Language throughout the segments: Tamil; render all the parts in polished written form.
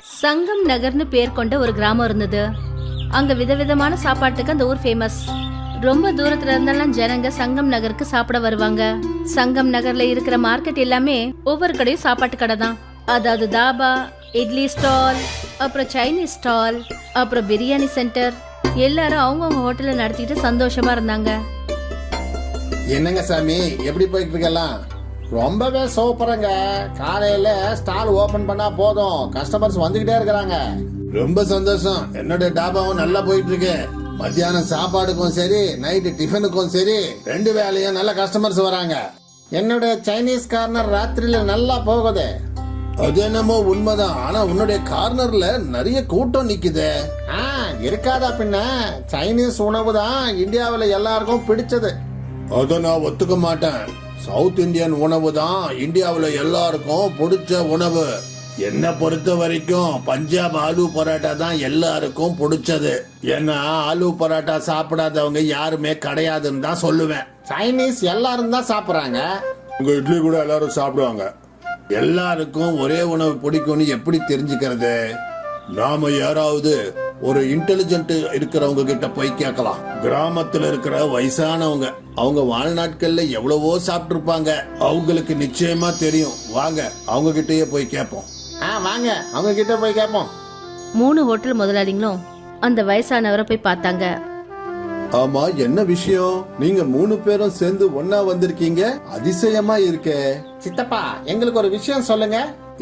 சங்கம் நகர்னு பேர் கொண்ட ஒரு கிராமம் இருந்தது. அங்க விதவிதமான சாப்பாட்டுக்கு அந்த ஊர் ஃபேமஸ். ரொம்ப தூரத்துல இருந்தெல்லாம் ஜனங்க சங்கம் நகருக்கு சாப்பிட வருவாங்க. சங்கம் நகர்ல இருக்கிற மார்க்கெட் எல்லாமே ஒவ்வொரு கடையும் சாப்பாட்டு கடை தான். அதாவது தாபா, இட்லி ஸ்டால், அப்புறம் சைனீஸ் ஸ்டால், அப்புறம் பிரியாணி சென்டர். எல்லாரும் அவங்கவுங்க ஹோட்டல்ல நடத்திட்டு சந்தோஷமா இருந்தாங்க. என்னங்க சாமி, எப்படி போயிட்டு இருக்கலாம்? ரொம்பவே சூப்பருங்க. காலையில ஸ்டால் ஓபன் பண்ணா போதும், கஸ்டமர்ஸ் வந்துகிட்டே இருக்கிறாங்க. ரொம்ப சந்தோஷம். என்னோட டாபாவும் நல்லா போயிட்டு இருக்கு. மத்தியானம் சாப்பாடுக்கும் சரி, நைட்டு டிஃபனுக்கும் சரி, 2 வேளையும் நல்ல கஸ்டமர்ஸ் வராங்க. என்னோட சைனீஸ் கார்னர் ராத்திரியில நல்லா போகுது. அது என்னமோ உண்மைதான். ஆனா உன்னுடைய கார்னர்ல நிறைய கூட்டம் நிக்குது. இருக்காதா பின்ன? சைனீஸ் உணவு தான் இந்தியாவில எல்லாருக்கும் பிடிச்சது. அத நான் ஒத்துக்க மாட்டேன். சவுத் இந்தியன் உணவு தான் இந்தியாவில எல்லாருக்கும் பிடிச்ச உணவு. என்ன பொறுத்த வரைக்கும் பஞ்சாப் ஆலு பரோட்டா தான் எல்லாருக்கும் பிடிச்சது. ஏன்னா ஆலு பரோட்டா சாப்பிடாதவங்க யாருமே கிடையாதுன்னு தான் சொல்லுவேன். சைனீஸ் எல்லாரும் தான் சாப்பிடுறாங்க. உங்க இட்லி கூட எல்லாரும் சாப்பிடுவாங்க. எல்லாருக்கும் ஒரே உணவு பிடிக்கும்னு எப்படி தெரிஞ்சுக்கிறது? நாம யாராவது ஒரு இன்டெலிஜென்ட் இருக்கிறவங்க கிட்ட போய் கேட்கலாம். கிராமத்துல இருக்கிற வயசானவங்க, அவங்க வாழ்நாட்கள்ல எவ்வளவோ சாப்பிட்டு இருப்பாங்க. அவங்களுக்கு நிச்சயமா தெரியும். வாங்க அவங்க கிட்டயே போய் கேட்போம். வாங்க அவங்க கிட்ட போய் கேட்போம். 3 ஹோட்டல் முதலாளிகளும் அந்த வயசானவரை போய் பார்த்தாங்க. ஆமா, என்ன விஷயம்? நீங்க 3 பேரும் சேர்ந்து ஒன்னா வந்திருக்கீங்க. அதிசயமா இருக்கே. சித்தப்பா, எங்களுக்கு ஒரு விஷயம் சொல்லுங்க.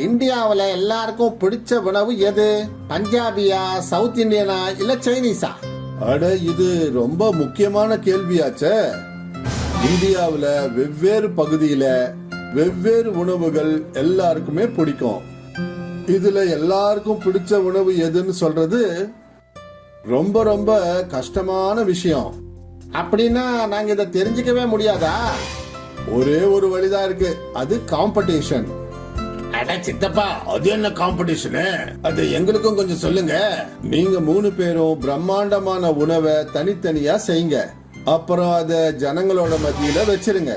இந்தியாவுல எல்லாருக்கும் பிடிச்ச உணவு எது? பஞ்சாபியா, சவுத் இந்தியனா, இல்ல சைனீஸா? அட, இது ரொம்ப முக்கியமான கேள்வியாச்சே. இந்தியாவுல வெவ்வேறு பகுதியில வெவ்வேறு உணவுகள் எல்லாருக்குமே பிடிக்கும். இதுல எல்லாருக்கும் பிடிச்ச உணவு எதுன்னு சொல்றது ரொம்ப ரொம்ப கஷ்டமான விஷயம். அப்படின்னா நாங்க இதை தெரிஞ்சுக்கவே முடியாதா? ஒரே ஒரு வழிதான் இருக்கு, அது காம்படிஷன். அட சித்தப்பா, அது என்ன காம்படிஷன்? அது எங்களுக்கும் கொஞ்சம் சொல்லுங்க. நீங்க 3 பேரும் பிரம்மாண்டமான உணவை தனித்தனியா செய்யுங்க. அப்புறம் அத ஜனங்களோட மத்தியில வச்சிருங்க.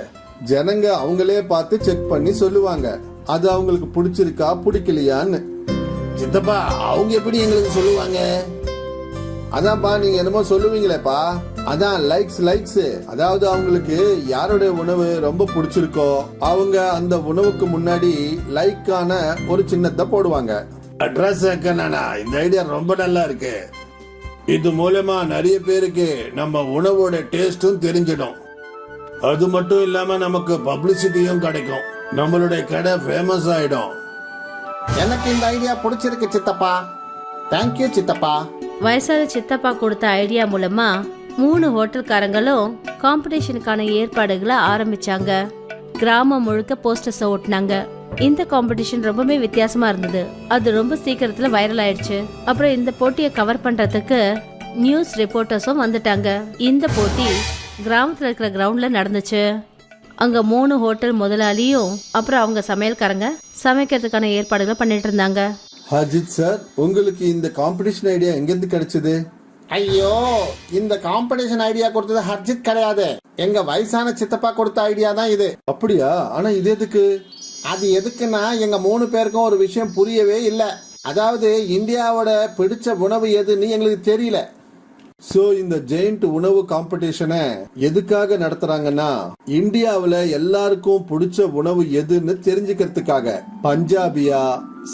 ஜனங்க அவங்களே பார்த்து செக் பண்ணி சொல்லுவாங்க அது அவங்களுக்கு பிடிச்சிருக்கா பிடிக்கலையான்னு. சித்தப்பா, அவங்க எப்படி எங்களுக்கு சொல்லுவாங்க? அதான்ப்பா, நீங்க என்னமோ சொல்லுவீங்களேப்பா, அதான் லைக்ஸ். அதாவது அவங்களுக்கு யாருடைய உணவு ரொம்ப பிடிச்சிருக்கோ அவங்க அந்த உணவுக்கு முன்னாடி லைக்கான ஒரு சின்னத்தை போடுவாங்க. அட்ரஸ் இந்த ஐடியா ரொம்ப நல்லா இருக்கு. இது மூலமா நிறைய பேருக்கு நம்ம உணவோட டேஸ்டும் தெரிஞ்சிடும். அது மட்டும் இல்லாம நமக்கு பப்ளிசிட்டியும் கிடைக்கும். நம்மளுடைய கடை ஃபேமஸ் ஆயிடும். எனக்கு இந்த ஐடியா பிடிச்சிருக்கு சித்தப்பா. தேங்க்யூ சித்தப்பா. வயசான சித்தப்பா கொடுத்த ஐடியா மூலமா 3 ஹோட்டல்காரங்களும் காம்படிஷனுக்கான ஏற்பாடுகளை ஆரம்பிச்சாங்க. கிராமம் முழுக்க போஸ்டர்ஸ் ஓட்டினாங்க. இந்த காம்படிஷன் ரொம்பவே வித்தியாசமா இருந்தது. அது ரொம்ப சீக்கிரத்துல வைரல் ஆயிடுச்சு. அப்புறம் இந்த போட்டியை கவர் பண்றதுக்கு நியூஸ் ரிப்போர்ட்டர்ஸும் வந்துட்டாங்க. இந்த போட்டி கிராமத்துல இருக்கிற கிரவுண்ட்ல நடந்துச்சு. அங்க 3 ஹோட்டல் முதலாளியும் அப்புறம் அவங்க சமையல்காரங்க சமைக்கிறதுக்கான ஏற்பாடுகளை பண்ணிட்டு இருந்தாங்க. அஜித் சார், உங்களுக்கு இந்த காம்படிஷன் ஐடியா எங்க இருந்து கிடைச்சது? ஐயோ, இந்த காம்படிஷன் ஐடியா கொடுத்தது அஜித் கிடையாது. எங்க வயசான சித்தப்பா கொடுத்த ஐடியா தான் இது. அப்படியா? ஆனா இது எதுக்கு? அது எதுக்குன்னா எங்க 3 பேருக்கும் ஒரு விஷயம் புரியவே இல்ல. அதாவது இந்தியாவோட பிடிச்ச உணவு எதுன்னு எங்களுக்கு தெரியல. சோ இந்த ஜெயிண்ட் உணவு காம்படிஷனை எதுக்காக நடத்துறாங்கன்னா, இந்தியாவுல எல்லாருக்கும் பிடிச்ச உணவு எதுன்னு தெரிஞ்சுக்கிறதுக்காக. பஞ்சாபியா,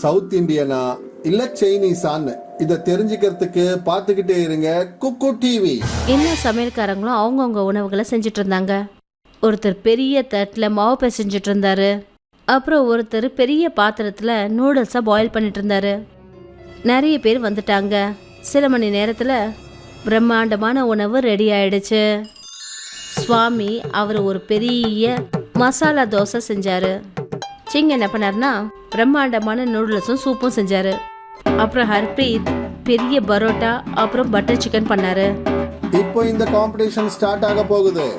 சவுத் இந்தியனா, இல்ல சைனீஸான்னு இத தெரிஞ்சுக்கிறதுக்கு பாத்துக்கிட்டே இருங்க குக்கு டிவி. எல்லா சமையல்காரங்களும் அவங்கவுங்க உணவுகளை செஞ்சுட்டு இருந்தாங்க. ஒருத்தர் பெரிய தட்டுல மாவு பிசைஞ்சிட்டு இருந்தாரு. அப்புறம் ஒருத்தர் பெரிய பாத்திரத்துல நூடுல்ஸை பாயில் பண்ணிட்டு இருந்தாரு. நிறைய பேர் வந்துட்டாங்க. சில மணி நேரத்துல பிரம்மாண்டமான உணவு ரெடி ஆயிடுச்சு. சுவாமி அவர் ஒரு பெரிய மசாலா தோசை செஞ்சாரு. சிங்க என்ன பண்ணாருன்னா பிரம்மாண்டமான நூடுல்ஸும் சூப்பும் செஞ்சாரு. அப்புறம் ஹர்ப்ரீத் பெரிய பரோட்டா அப்புறம் பட்டர் சிக்கன் பண்ணாரு. இப்போ இந்த காம்படிஷன் ஸ்டார்ட் ஆக போகுது.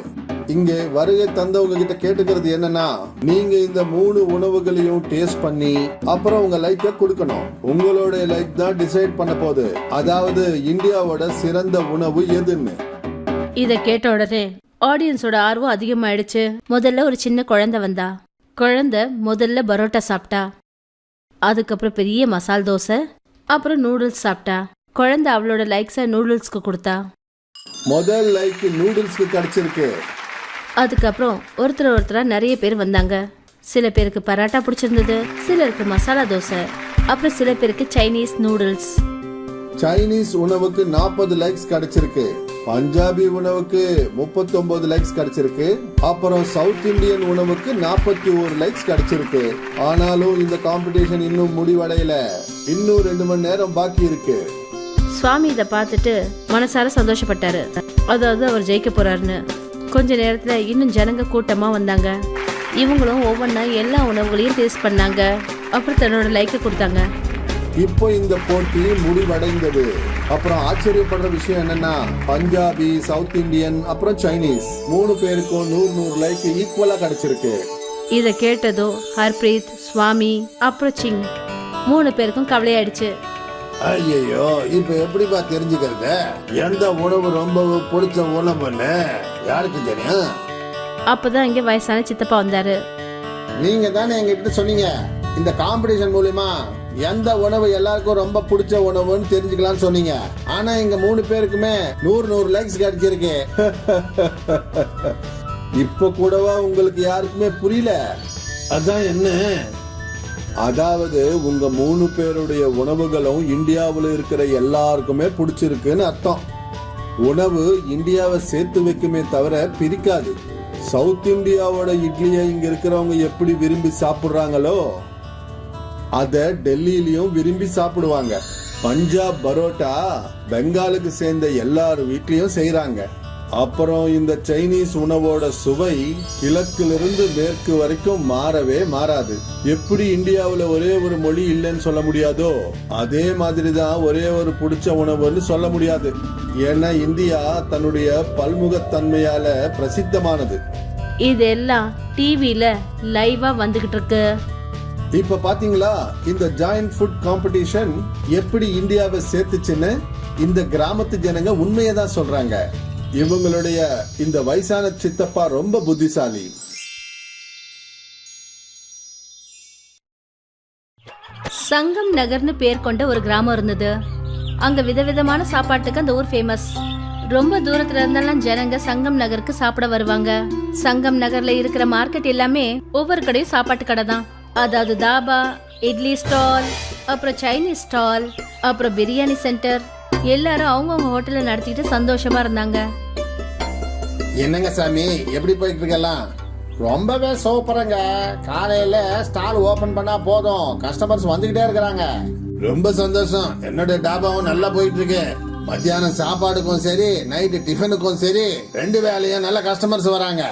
இங்க வருகை தந்தவங்க கிட்ட கேட்டுக்கிறது என்னன்னா, நீங்க இந்த 3 உணவுகளையும் டேஸ்ட் பண்ணி அப்புறம் உங்க லைக்க கொடுக்கணும். உங்களோட லைக் தான் டிசைட் பண்ண போகுது, அதாவது இந்தியாவோட சிறந்த உணவு எதுன்னு. இத கேட்ட உடனே ஆடியன்ஸோட ஆர்வம் அதிகமாயிடுச்சு. முதல்ல ஒரு சின்ன குழந்தை வந்தா. குழந்தை முதல்ல பரோட்டா சாப்பிட்டா. அதுக்கப்புறம் பெரிய மசால் தோசை, அப்புறம் நூடுல்ஸ் சாப்பிட்டா. குழந்தை அவளோட லைக்ஸை நூடுல்ஸ்க்கு கொடுத்தா. முதல் லைக் நூடுல்ஸ்க்கு கிடைச்சிருக்கு. அதுக்கப்புறம் ஒருத்தரா நிறைய பேர் வந்தாங்க. சில பேருக்கு பரோட்டா பிடிச்சிருந்தது, சிலருக்கு மசாலா தோசை, அப்புறம் சில பேருக்கு சைனீஸ் நூடுல்ஸ். சைனீஸ் உணவுக்கு 40 லைக்ஸ் கிடைச்சிருக்கு. பஞ்சாபி உணவுக்கு 39 லைக்ஸ் கிடைச்சிருக்கு. அப்புறம் சவுத் இந்தியன் உணவுக்கு 41 லைக்ஸ் கிடைச்சிருக்கு. ஆனாலும் இந்த காம்படிஷன் இன்னும் முடிவடையல. இன்னும் 2 மணி நேரம் பாக்கி இருக்கு. சுவாமி இதை பார்த்துட்டு மனசார சந்தோஷப்பட்டாரு. அதாவது அவர் ஜெயிக்க போறாருன்னு. கொஞ்ச நேரத்துல இன்னும் ஜனங்க கூட்டமா வந்தாங்க. இவங்களும் ஒவ்வொன்றா எல்லா உணவுகளையும் டேஸ்ட் பண்ணாங்க. அப்புறம் தன்னோட லைக்கை கொடுத்தாங்க. இப்போ இந்த போட்டி முடிவடைந்தது. அப்புறம் ஆச்சரியப்படுற விஷயம் என்னன்னா, பஞ்சாபி, சவுத் இந்தியன், அப்புறம் சைனீஸ் 3 பேருக்கும் 100 லைக் ஈக்குவலா கிடைச்சிருக்கு. இதை கேட்டதும் ஹர்ப்ரீத், சுவாமி, அப்புறம் சிங் 3 பேருக்கும் கவலையாயிடுச்சு. ஐயோ, இப்ப எப்படிப்பா தெரிஞ்சுக்கிறது எந்த உணவு ரொம்ப பிடிச்ச உணவுன்னு? யாருக்கு தெரியும்? அப்பதான் இங்க வயசான சித்தப்பா வந்தாரு. நீங்க தானே எங்ககிட்ட சொன்னீங்க இந்த காம்படிஷன் மூலமா எந்த உணவு எல்லாருக்கும் ரொம்ப பிடிச்ச உணவுன்னு தெரிஞ்சுக்கலாம்னு சொன்னீங்க. ஆனா இங்க 3 பேருக்குமே 100 லைக்ஸ் கிடைச்சிருக்கு. இப்ப கூடவா உங்களுக்கு யாருக்குமே புரியல? அதான் என்ன? அதாவது உங்க 3 பேருடைய உணவுகளும் இந்தியாவில் இருக்கிற எல்லாருக்குமே பிடிச்சிருக்குன்னு அர்த்தம். உணவு இந்தியாவை சேர்த்து வைக்குமே தவிர பிரிக்காது. சவுத் இந்தியாவோட இட்லியை இங்க இருக்கிறவங்க எப்படி விரும்பி சாப்பிடுறாங்களோ அத டெல்லியிலயும் விரும்பி சாப்பிடுவாங்க. பஞ்சாப் பரோட்டா பெங்காலுக்கு சேர்ந்த எல்லார் வீட்லயும் செய்யறாங்க. அப்புறம் இந்த சைனீஸ் உணவோட சுவை கிழக்கிலிருந்து மேற்கு வரைக்கும் மாறவே மாறாது. எப்படி இந்தியாவுல ஒரே ஒரு மொழி இல்லைன்னு சொல்ல முடியாதோ அதே மாதிரிதான் ஒரே ஒரு பிடிச்ச உணவுன்னு சொல்ல முடியாது. ஏன்னா இந்தியா தன்னுடைய பல்முகத்தன்மையால பிரசித்தமானது. இதெல்லாம் டிவில லைவா வந்துகிட்டு இருக்கு. இப்ப பாத்தீங்களா இந்த ஜாயிண்ட் ஃபுட் காம்படிஷன் எப்படி இந்தியாவை சேர்த்துச்சுன்னு? இந்த கிராமத்து ஜனங்க உண்மையதான் சொல்றாங்க. இவங்களுடைய இந்த வயசான சித்தப்பா ரொம்ப புத்திசாலி. சங்கம் நகர்னு பேர் கொண்ட ஒரு கிராமம் இருந்தது. அங்க விதவிதமான சாப்பாட்டுக்கு அந்த ஊர் ஃபேமஸ். ரொம்ப தூரத்துல இருந்தெல்லாம் ஜனங்க சங்கம் நகருக்கு சாப்பிட வருவாங்க. சங்கம் நகர்ல இருக்கிற மார்க்கெட் எல்லாமே ஒவ்வொரு கடையும் சாப்பாட்டு கடை தான். அதாவது தாபா, இட்லி ஸ்டால், அப்புறம் சைனீஸ் ஸ்டால், அப்புறம் பிரியாணி சென்டர். எல்லாரும் அவங்கவுங்க ஹோட்டலை நடத்திட்டு சந்தோஷமா இருந்தாங்க. என்னங்க சாமி, எப்படி போயிட்டு இருக்கலாம்? ரொம்பவே சூப்பருங்க. காலையில ஸ்டால் ஓபன் பண்ணா போதும், கஸ்டமர்ஸ் வந்துகிட்டே இருக்கிறாங்க. ரொம்ப சந்தோஷம். என்னோட டாபாவும் நல்லா போயிட்டு இருக்கு. மத்தியானம் சாப்பாடுக்கும் சரி, நைட்டு டிஃபனுக்கும் சரி 2 வேளையும் நல்ல கஸ்டமர்ஸ் வராங்க.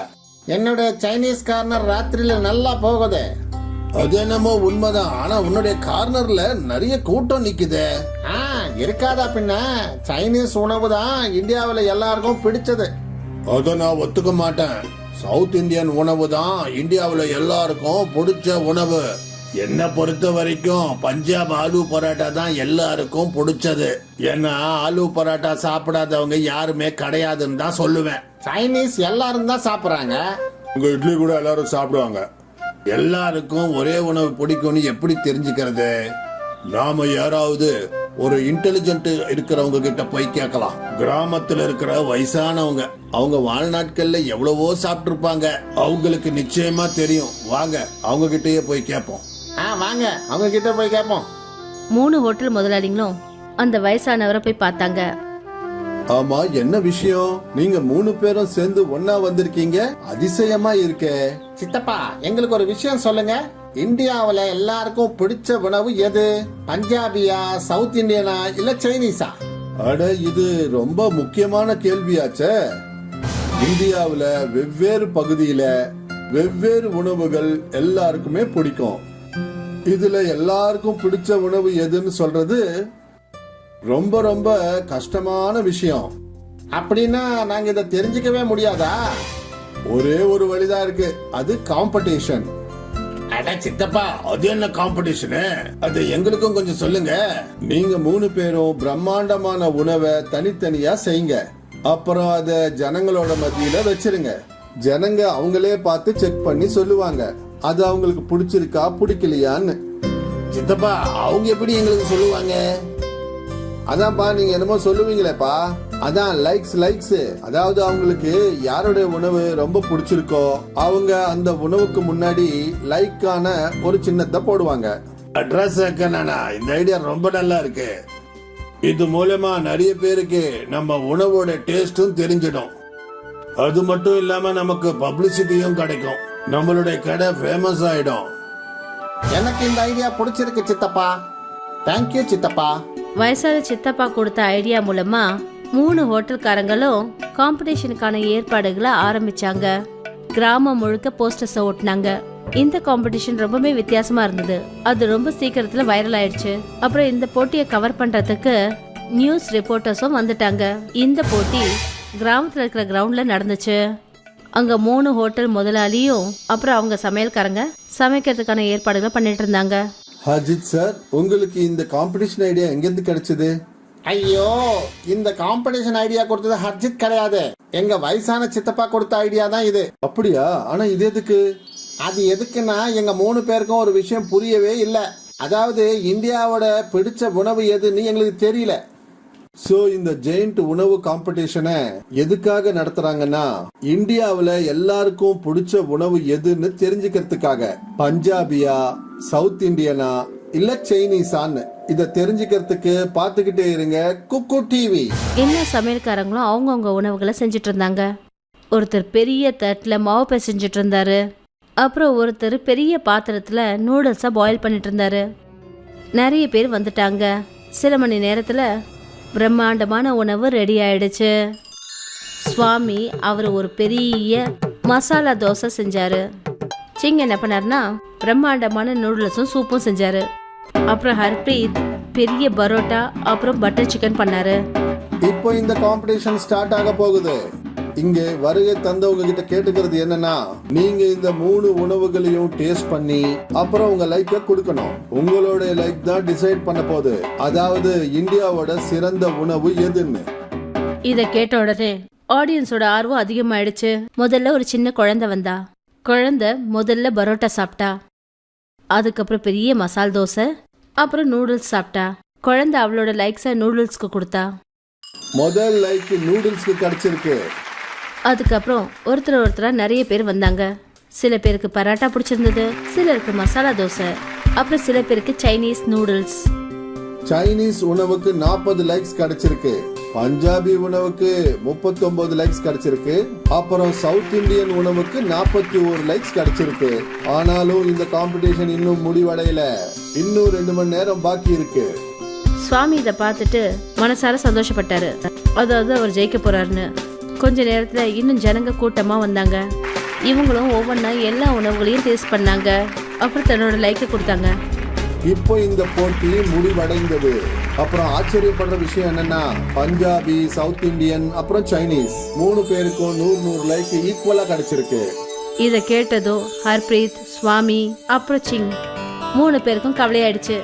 என்னோட சைனீஸ் கார்னர் ராத்திரியில நல்லா போகுது. அது என்னமோ உண்மைதான். ஆனா உன்னுடைய கார்னர்ல நிறைய கூட்டம் நிக்குது. இருக்காதா பின்ன? சைனீஸ் உணவு தான் இந்தியாவில எல்லாருக்கும் பிடிச்சது. அத நான் ஒத்துக்க மாட்டேன். சவுத் இந்தியன் உணவு தான் இந்தியாவில எல்லாருக்கும் பிடிச்ச உணவு. என்ன பொறுத்த வரைக்கும் பஞ்சாப் ஆலு பரோட்டா தான் எல்லாருக்கும் பிடிச்சது. ஏன்னா ஆலு பரோட்டா சாப்பிடாதவங்க யாருமே கிடையாதுன்னு தான் சொல்லுவேன். சைனீஸ் எல்லாரும் தான் சாப்பிடுறாங்க. உங்க இட்லி கூட எல்லாரும் சாப்பிடுவாங்க. எல்லாருக்கும் ஒரே உணவு பிடிக்கும்னு எப்படி தெரிஞ்சுக்கிறது? நாம யாராவது ஒரு இன்டெலிஜென்ட் இருக்கிறவங்க கிட்ட போய் கேட்கலாம். கிராமத்துல இருக்கிற வயசானவங்க, அவங்க வாழ்நாட்கள்ல எவ்வளவோ சாப்பிட்டு இருப்பாங்க. அவங்களுக்கு நிச்சயமா தெரியும். வாங்க அவங்க கிட்டயே போய் கேட்போம். வாங்க அவங்க கிட்ட போய் கேட்போம். 3 ஹோட்டல் முதலாளிகளும் அந்த வயசானவரை போய் பார்த்தாங்க. ஆமா, என்ன விஷயம்? நீங்க 3 பேரும் சேர்ந்து ஒன்னா வந்திருக்கீங்க. அதிசயமா இருக்கே. சித்தப்பா, எங்களுக்கு ஒரு விஷயம் சொல்லுங்க. இந்தியாவுல எல்லாருக்கும் பிடிச்ச உணவு எது? பஞ்சாபியா, சவுத் இந்தியனா, இல்ல சைனீஸா? அட, இது ரொம்ப முக்கியமான கேள்வியாச்சே. இந்தியாவுல வெவ்வேறு பகுதியில வெவ்வேறு உணவுகள் எல்லாருக்குமே பிடிக்கும். இதுல எல்லாருக்கும் பிடிச்ச உணவு எதுன்னு சொல்றது ரொம்ப ரொம்ப கஷ்டமான விஷயம். அப்படின்னா நாங்க இதை தெரிஞ்சுக்கவே முடியாதா? ஒரே ஒரு வழிதான் இருக்கு, அது காம்படிஷன். அட சித்தப்பா, அது என்ன காம்படிஷன்? அது எங்களுக்கும் கொஞ்சம் சொல்லுங்க. நீங்க 3 பேரும் பிரம்மாண்டமான உணவை தனித்தனியா செய்யுங்க. அப்புறம் அத ஜனங்களோட மத்தியில வச்சிருங்க. ஜனங்க அவங்களே பார்த்து செக் பண்ணி சொல்லுவாங்க அது அவங்களுக்கு பிடிச்சிருக்கா பிடிக்கலையான்னு. சித்தப்பா அவங்க எப்படி எங்களுக்கு சொல்லுவாங்க? அதான்ப்பா நீங்க என்னமோ சொல்லுவீங்களேப்பா, அதான் லைக்ஸ். அதாவது அவங்களுக்கு யாருடைய உணவு ரொம்ப பிடிச்சிருக்கோ அவங்க அந்த உணவுக்கு முன்னாடி லைக்கான ஒரு சின்னத்தை போடுவாங்க. அட்ரஸ் இந்த ஐடியா ரொம்ப நல்லா இருக்கு. இது மூலமா நிறைய பேருக்கு நம்ம உணவோட டேஸ்டும் தெரிஞ்சிடும். அது மட்டும் இல்லாம நமக்கு பப்ளிசிட்டியும் கிடைக்கும். நம்மளுடைய கடை ஃபேமஸ் ஆயிடும். எனக்கு இந்த ஐடியா பிடிச்சிருக்கு சித்தப்பா. தேங்க்யூ சித்தப்பா. வயசான சித்தப்பா கொடுத்த ஐடியா மூலமா 3 ஹோட்டல்காரங்களும் காம்படிஷனுக்கான ஏற்பாடுகளை ஆரம்பிச்சாங்க. கிராமம் முழுக்க போஸ்டர்ஸ் ஓட்டினாங்க. இந்த காம்படிஷன் ரொம்பவே வித்தியாசமா இருந்தது. அது ரொம்ப சீக்கிரத்துல வைரல் ஆயிடுச்சு. அப்புறம் இந்த போட்டியை கவர் பண்றதுக்கு நியூஸ் ரிப்போர்ட்டர்ஸும் வந்துட்டாங்க. இந்த போட்டி கிராமத்துல இருக்கிற கிரவுண்ட்ல நடந்துச்சு. அங்க 3 ஹோட்டல் முதலாளியும் அப்புறம் அவங்க சமையல்காரங்க சமைக்கிறதுக்கான ஏற்பாடுகளை பண்ணிட்டு இருந்தாங்க. அஜித் சார், உங்களுக்கு இந்த காம்படிஷன் ஐடியா எங்கிருந்து கிடைச்சது? ஐயோ, இந்த காம்படிஷன் ஐடியா கொடுத்தது அஜித் கிடையாது, எங்க வயசான சித்தப்பா கொடுத்த ஐடியா தான் இது. அப்படியா? ஆனா இது எதுக்கு? அது எதுக்குன்னா எங்க 3 பேருக்கும் ஒரு விஷயம் புரியவே இல்லை. அதாவது இந்தியாவோட பிடிச்ச உணவு எதுன்னு எங்களுக்கு தெரியல. சோ இந்த ஜெயிண்ட் உணவு காம்படிஷனை எதுக்காக நடத்துறாங்கன்னா இந்தியாவுல எல்லாருக்கும் பிடிச்ச உணவு எதுன்னு தெரிஞ்சுக்கிறதுக்காக. பஞ்சாபியா, சவுத் இந்தியனா இல்ல சைனீஸான்னு இத தெரிஞ்சுக்கிறதுக்கு பாத்துக்கிட்டே இருங்க குக்கு டிவி. எல்லா சமையல்காரங்களும் அவங்கவுங்க உணவுகளை செஞ்சுட்டு இருந்தாங்க. ஒருத்தர் பெரிய தட்டுல மாவு பிசைஞ்சிட்டு இருந்தாரு. அப்புறம் ஒருத்தர் பெரிய பாத்திரத்துல நூடுல்ஸை பாயில் பண்ணிட்டு இருந்தாரு. நிறைய பேர் வந்துட்டாங்க. சில மணி நேரத்துல பிரம்மாண்டமான உணவு ரெடி ஆயிடுச்சு. சுவாமி அவர் ஒரு பெரிய மசாலா தோசை செஞ்சாரு. சிங் என்ன பண்ணாருன்னா பிரம்மாண்டமான நூடுல்ஸும் சூப்பும் செஞ்சாரு. அப்புறம் ஹர்ப்ரீத் பெரிய பரோட்டா அப்புறம் பட்டர் சிக்கன் பண்ணாரு. இப்போ இந்த காம்படிஷன் ஸ்டார்ட் ஆக போகுது. இங்க வருகை தந்தவங்க கிட்ட கேட்டுக்கிறது என்னன்னா, நீங்க இந்த 3 உணவுகளையும் டேஸ்ட் பண்ணி அப்புறம் உங்க லைக்க கொடுக்கணும். உங்களோட லைக் தான் டிசைட் பண்ண போகுது, அதாவது இந்தியாவோட சிறந்த உணவு எதுன்னு. இத கேட்ட உடனே ஆடியன்ஸோட ஆர்வம் அதிகமாயிடுச்சு. முதல்ல ஒரு சின்ன குழந்தை வந்தா. குழந்தை முதல்ல பரோட்டா சாப்பிட்டா. அதுக்கப்புறம் பெரிய மசால் தோசை அப்புறம் நூடுல்ஸ் சாப்பிட்டா. குழந்தை அவளோட லைக்ஸை நூடுல்ஸ்க்கு கொடுத்தா. முதல் லைக் நூடுல்ஸ்க்கு கிடைச்சிருக்கு. அதுக்கப்புறம் ஒருத்தரா நிறைய பேர் வந்தாங்க. சில பேருக்கு பரோட்டா பிடிச்சிருந்தது, சிலருக்கு மசாலா தோசை, அப்புறம் சில பேருக்கு சைனீஸ் நூடுல்ஸ். சைனீஸ் உணவுக்கு 40 லைக்ஸ் கிடைச்சிருக்கு. பஞ்சாபி உணவுக்கு 39 லைக்ஸ் கிடைச்சிருக்கு. அப்புறம் சவுத் இந்தியன் உணவுக்கு 41 லைக்ஸ் கிடைச்சிருக்கு. ஆனாலும் இந்த காம்படிஷன் இன்னும் முடிவடையல. இன்னும் 2 மணி நேரம் பாக்கி இருக்கு. சுவாமி இதை பார்த்துட்டு மனசார சந்தோஷப்பட்டாரு. அதாவது அவர் ஜெயிக்க போறாருன்னு. கொஞ்ச நேரத்துல இன்னும் ஜனங்க கூட்டமா வந்தாங்க. இவங்களும் ஒவ்வொன்றா எல்லா உணவுகளையும் டேஸ்ட் பண்ணாங்க. அப்புறம் தன்னோட லைக்கை கொடுத்தாங்க. இப்போ இந்த போட்டி முடிவடைந்தது. அப்புறம் ஆச்சரியப்படுற விஷயம் என்னன்னா, பஞ்சாபி, சவுத் இந்தியன் அப்புறம் சைனீஸ் 3 பேருக்கும் 100 லைக் ஈக்குவலா கிடைச்சிருக்கு. இதை கேட்டதும் ஹர்ப்ரீத், சுவாமி அப்புறம் சிங் 3 பேருக்கும் கவலையாயிடுச்சு.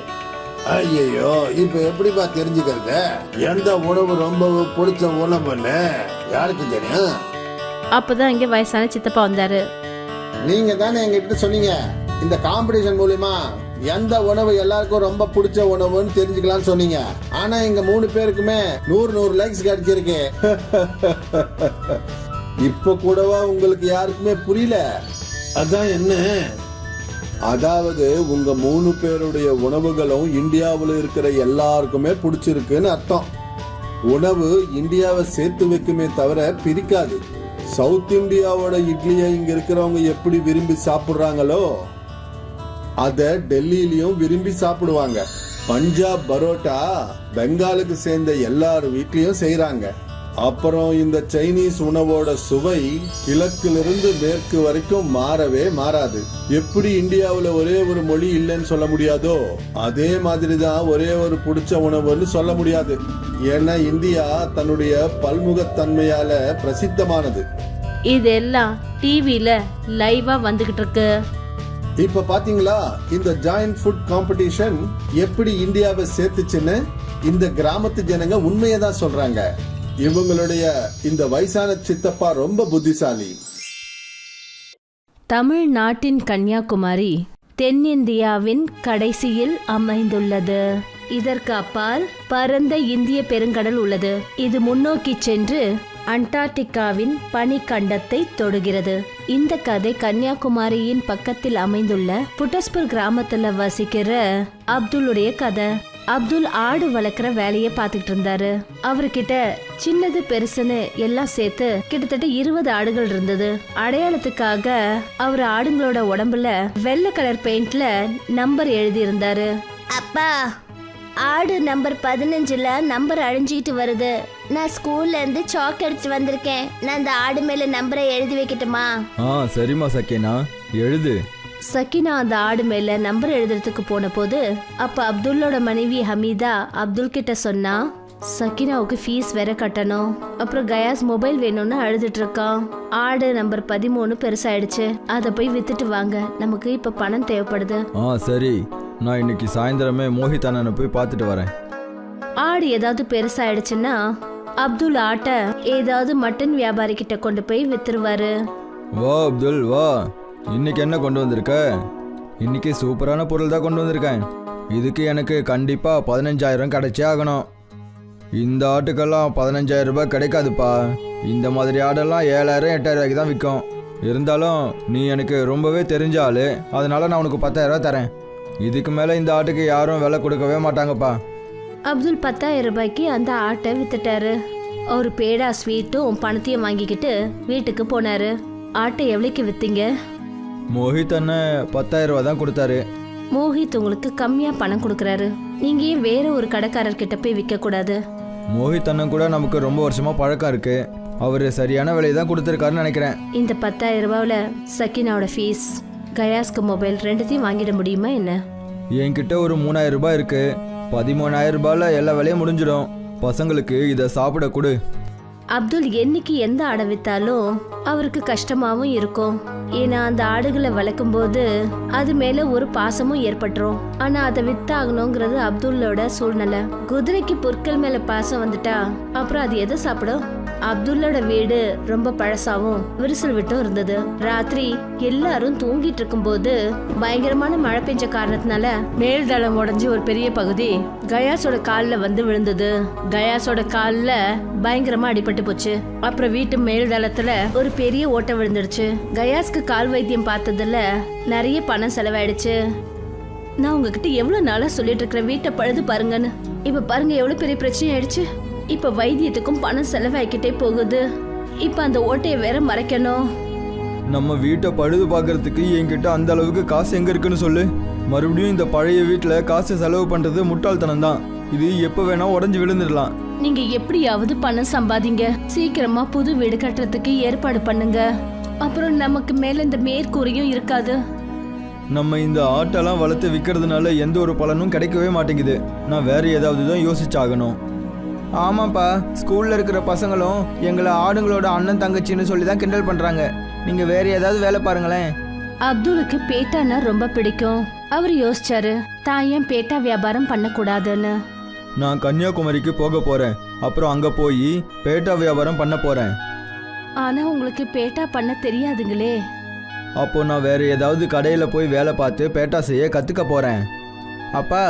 ஐயோ, இப்ப எப்படிப்பா தெரிஞ்சுக்கிறது எந்த உணவு ரொம்ப பிடிச்ச உணவுன்னு யாருக்கு தெரியும்? அப்பதான் இங்க வயசான சித்தப்பா வந்தாரு. நீங்க தானே எங்கிட்ட சொன்னீங்க இந்த காம்படிஷன் மூலமா எந்த உணவு எல்லாருக்கும் ரொம்ப பிடிச்ச உணவுன்னு தெரிஞ்சுக்கலாம்னு சொன்னீங்க. ஆனா எங்க 3 பேருக்குமே 100 லைக்ஸ் கிடைச்சிருக்கு. இப்ப கூடவா உங்களுக்கு யாருக்குமே புரியல? அதான் என்ன, அதாவது உங்க 3 பேருடைய உணவுகளும் இந்தியாவில் இருக்கிற எல்லாருக்குமே பிடிச்சிருக்குன்னு அர்த்தம். உணவு இந்தியாவை சேர்த்து வைக்குமே தவிர பிரிக்காது. சவுத் இந்தியாவோட இட்லியை இங்க இருக்கிறவங்க எப்படி விரும்பி சாப்பிடுறாங்களோ அத டெல்லியிலயும் விரும்பி சாப்பிடுவாங்க. பஞ்சாப் பரோட்டா பெங்காலுக்கு சேர்ந்த எல்லார் வீட்லயும் செய்யறாங்க. அப்புறம் இந்த சைனீஸ் உணவோட சுவை கிழக்கிலிருந்து மேற்கு வரைக்கும் மாறவே மாறாது. எப்படி இந்தியாவுல ஒரே ஒரு மொழி இல்லைன்னு சொல்ல முடியாதோ அதே மாதிரிதான் ஒரே ஒரு பிடிச்ச உணவுன்னு சொல்ல முடியாது. ஏன்னா இந்தியா தன்னுடைய பல்முகத்தன்மையால பிரசித்தமானது. இதெல்லாம் டிவில லைவா வந்துகிட்டு இருக்கு. இப்ப பாத்தீங்களா இந்த ஜாயிண்ட் ஃபுட் காம்படிஷன் எப்படி இந்தியாவை சேர்த்துச்சுன்னு? இந்த கிராமத்து ஜனங்க உண்மையதான் சொல்றாங்க. இவங்களுடைய இந்த வயசான சித்தப்பா ரொம்ப புத்திசாலி. தமிழ்நாட்டின் கன்னியாகுமரி தென்னிந்தியாவின் கடைசியில் அமைந்துள்ளது. இதற்கு அப்பால் பரந்த இந்திய பெருங்கடல் உள்ளது. இது முன்னோக்கி சென்று அண்டார்டிகாவின் பனிக்கண்டத்தை தொடுகிறது. இந்த கதை கன்னியாகுமரியின் பக்கத்தில் அமைந்துள்ள புட்டஸ்பூர் கிராமத்துல வசிக்கிற அப்துல்லுடைய கதை. அப்துல் ஆடு வளர்க்குற வேலையை பார்த்துக்கிட்டு இருந்தாரு. அவர்கிட்ட சின்னது பெருசுன்னு எல்லாம் சேர்த்து கிட்டத்தட்ட 20 ஆடுகள் இருந்தது. அடையாளத்துக்காக அவர் ஆடுங்களோட உடம்புல வெள்ளை கலர் பெயிண்ட்ல நம்பர் எழுதி இருந்தாரு. அப்பா, ஆடு நம்பர் 15ல நம்பர் அழிஞ்சிட்டு வருது. நான் ஸ்கூல்ல இருந்து சாக் அடிச்சு வந்திருக்கேன். நான் அந்த ஆடு மேல நம்பரை எழுதி வைக்கட்டுமா? சரிம்மா சக்கீனா, எழுது. சக்கீனா அந்த ஆடு மேல நம்பர் எழுதுறதுக்கு போன போது அப்ப அப்துல்லோட மனைவி ஹமீதா அப்துல் கிட்ட சொன்னா, சக்கீனாவுக்கு ஃபீஸ் வேற கட்டணும். அப்புறம் கயாஸ் மொபைல் வேணும்னு அழுதுட்டு இருக்கான். ஆடு நம்பர் 13 பெருசாயிடுச்சு. அதை போய் வித்துட்டு வாங்க, நமக்கு இப்ப பணம் தேவைப்படுது. சரி, நான் இன்னைக்கு சாயந்தரமே மோஹித் அண்ணனை போய் பார்த்துட்டு வரேன். ஆடு ஏதாவது பெருசாயிடுச்சுன்னா அப்துல் ஆட்டை ஏதாவது மட்டன் வியாபாரி கிட்ட கொண்டு போய் வித்துருவாரு. வா அப்துல், வா. இன்னைக்கு என்ன கொண்டு வந்திருக்க? இன்னைக்கு சூப்பரான பொருள் தான் கொண்டு வந்திருக்கேன். இதுக்கு எனக்கு கண்டிப்பா 15,000 கிடைச்சே ஆகணும். இந்த ஆட்டுக்கெல்லாம் 15,000 ரூபாய் கிடைக்காதுப்பா. இந்த மாதிரி ஆடெல்லாம் 7,000 8,000 ரூபாய்க்கு தான் விற்கும். இருந்தாலும் நீ எனக்கு ரொம்பவே தெரிஞ்ச ஆளு, அதனால நான் உனக்கு 10,000 ரூபாய் தரேன். இதுக்கு மேலே இந்த ஆட்டுக்கு யாரும் விலை கொடுக்கவே மாட்டாங்கப்பா. அப்துல் 10,000 ரூபாய்க்கு அந்த ஆட்டை வித்துட்டாரு. ஒரு பேடா ஸ்வீட்டும் பணத்தையும் வாங்கிக்கிட்டு வீட்டுக்கு போனாரு. ஆட்டை எவ்வளோக்கு வித்தீங்க? மோஹித் அண்ணன் 10,000 ரூபாய் தான் கொடுத்தாரு. மோஹித் உங்களுக்கு கம்மியா பணம் கொடுக்கறாரு. நீங்க ஏன் வேற ஒரு கடைக்காரர்கிட்ட போய் விற்க கூடாது? மோஹித் அண்ணன் கூட நமக்கு ரொம்ப வருஷமா பழக்கம் இருக்கு. அவரு சரியான விலையை தான் கொடுத்துருக்காருன்னு நினைக்கிறேன். இந்த 10,000 ரூபாவில் சக்கீனாவோட ஃபீஸ், கயாஸ்க்கு மொபைல் ரெண்டுத்தையும் வாங்கிட முடியுமா என்ன? என்கிட்ட ஒரு 3,000 ரூபாய் இருக்கு. 13,000 ரூபாயில எல்லா வேலையும் முடிஞ்சிடும். பசங்களுக்கு இதை சாப்பிட கொடு. அப்துல் என்னைக்கு எந்த ஆடை வித்தாலும் அவருக்கு கஷ்டமாவும் இருக்கும். ஏன்னா அந்த ஆடுகளை வளர்க்கும் போது அது மேல ஒரு பாசமும் ஏற்பட்டுரும். ஆனா அதை வித்தாகணுங்கிறது அப்துல்லோட சூழ்நிலை. குதிரைக்கு பொருட்கள் மேல பாசம் வந்துட்டா அப்புறம் அது எதை சாப்பிடும்? அப்துல்லோட வீடு ரொம்ப பழசாவும் விரிசல் விட்டும் இருந்தது. ராத்திரி எல்லாரும் தூங்கிட்டு இருக்கும் போது பயங்கரமான மழை பெஞ்ச காரணத்தினால மேல் தளம் உடைஞ்சு ஒரு பெரிய பகுதி கயாஸோட கால்ல வந்து விழுந்தது. கயாஸோட கால்ல பயங்கரமா அடிபட்டு போச்சு. அப்புறம் வீட்டு மேல் தளத்துல ஒரு பெரிய ஓட்டை விழுந்துடுச்சு. கயாஸ்க்கு கால் வைத்தியம் பார்த்ததுல நிறைய பணம் செலவாயிடுச்சு. நான் உங்ககிட்ட எவ்வளவு நாளா சொல்லிட்டு இருக்கிற வீட்டை பழுது பாருங்கன்னு. இப்ப பாருங்க எவ்வளவு பெரிய பிரச்சனை ஆயிடுச்சு. இப்ப வைத்தியத்துக்கும் பணம் செலவாக்கிட்டே போகுது. இப்ப அந்த ஓட்டையை வேற மறைக்கணும். நம்ம வீட்டை பழுது பார்க்கறதுக்கு என்கிட்ட அந்த அளவுக்கு காசு எங்க இருக்குன்னு சொல்லு. மறுபடியும் இந்த பழைய வீட்டுல காசு செலவு பண்றது முட்டாள்தனம் தான். இது எப்ப வேணா உடஞ்சு விழுந்துடலாம். நீங்க எப்படியாவது பணம் சம்பாதிங்க. சீக்கிரமா புது வீடு கட்டுறதுக்கு ஏற்பாடு பண்ணுங்க. அப்புறம் நமக்கு மேல இந்த மேற்கூரையும் இருக்காது. நம்ம இந்த ஆட்டெல்லாம் வளர்த்து விற்கிறதுனால எந்த ஒரு பலனும் கிடைக்கவே மாட்டேங்குது. நான் வேற ஏதாவது தான் யோசிச்சாகணும். ஆமாப்பா, ஸ்கூல்ல இருக்கிற பசங்களும் எங்களை ஆடுங்களோட அண்ணன் தங்கச்சின்னு சொல்லி தான் கிண்டல் பண்றாங்க. நீங்க வேற ஏதாவது வேலை பாருங்களேன். அப்துலுக்கு பேட்டான்னா ரொம்ப பிடிக்கும். அவர் யோசிச்சாரு, தான் ஏன் பேட்டா வியாபாரம் பண்ணக்கூடாதுன்னு. நான் கன்னியாகுமரிக்கு போக போறேன். அப்புறம் அங்க போய் பேட்டா வியாபாரம் பண்ண போறேன். ஆனா உங்களுக்கு பேட்டா பண்ண தெரியாதுங்களே. அப்போ நான் வேற ஏதாவது கடையில போய் வேலை பார்த்து பேட்டா செய்ய கத்துக்க போறேன். அப்பா,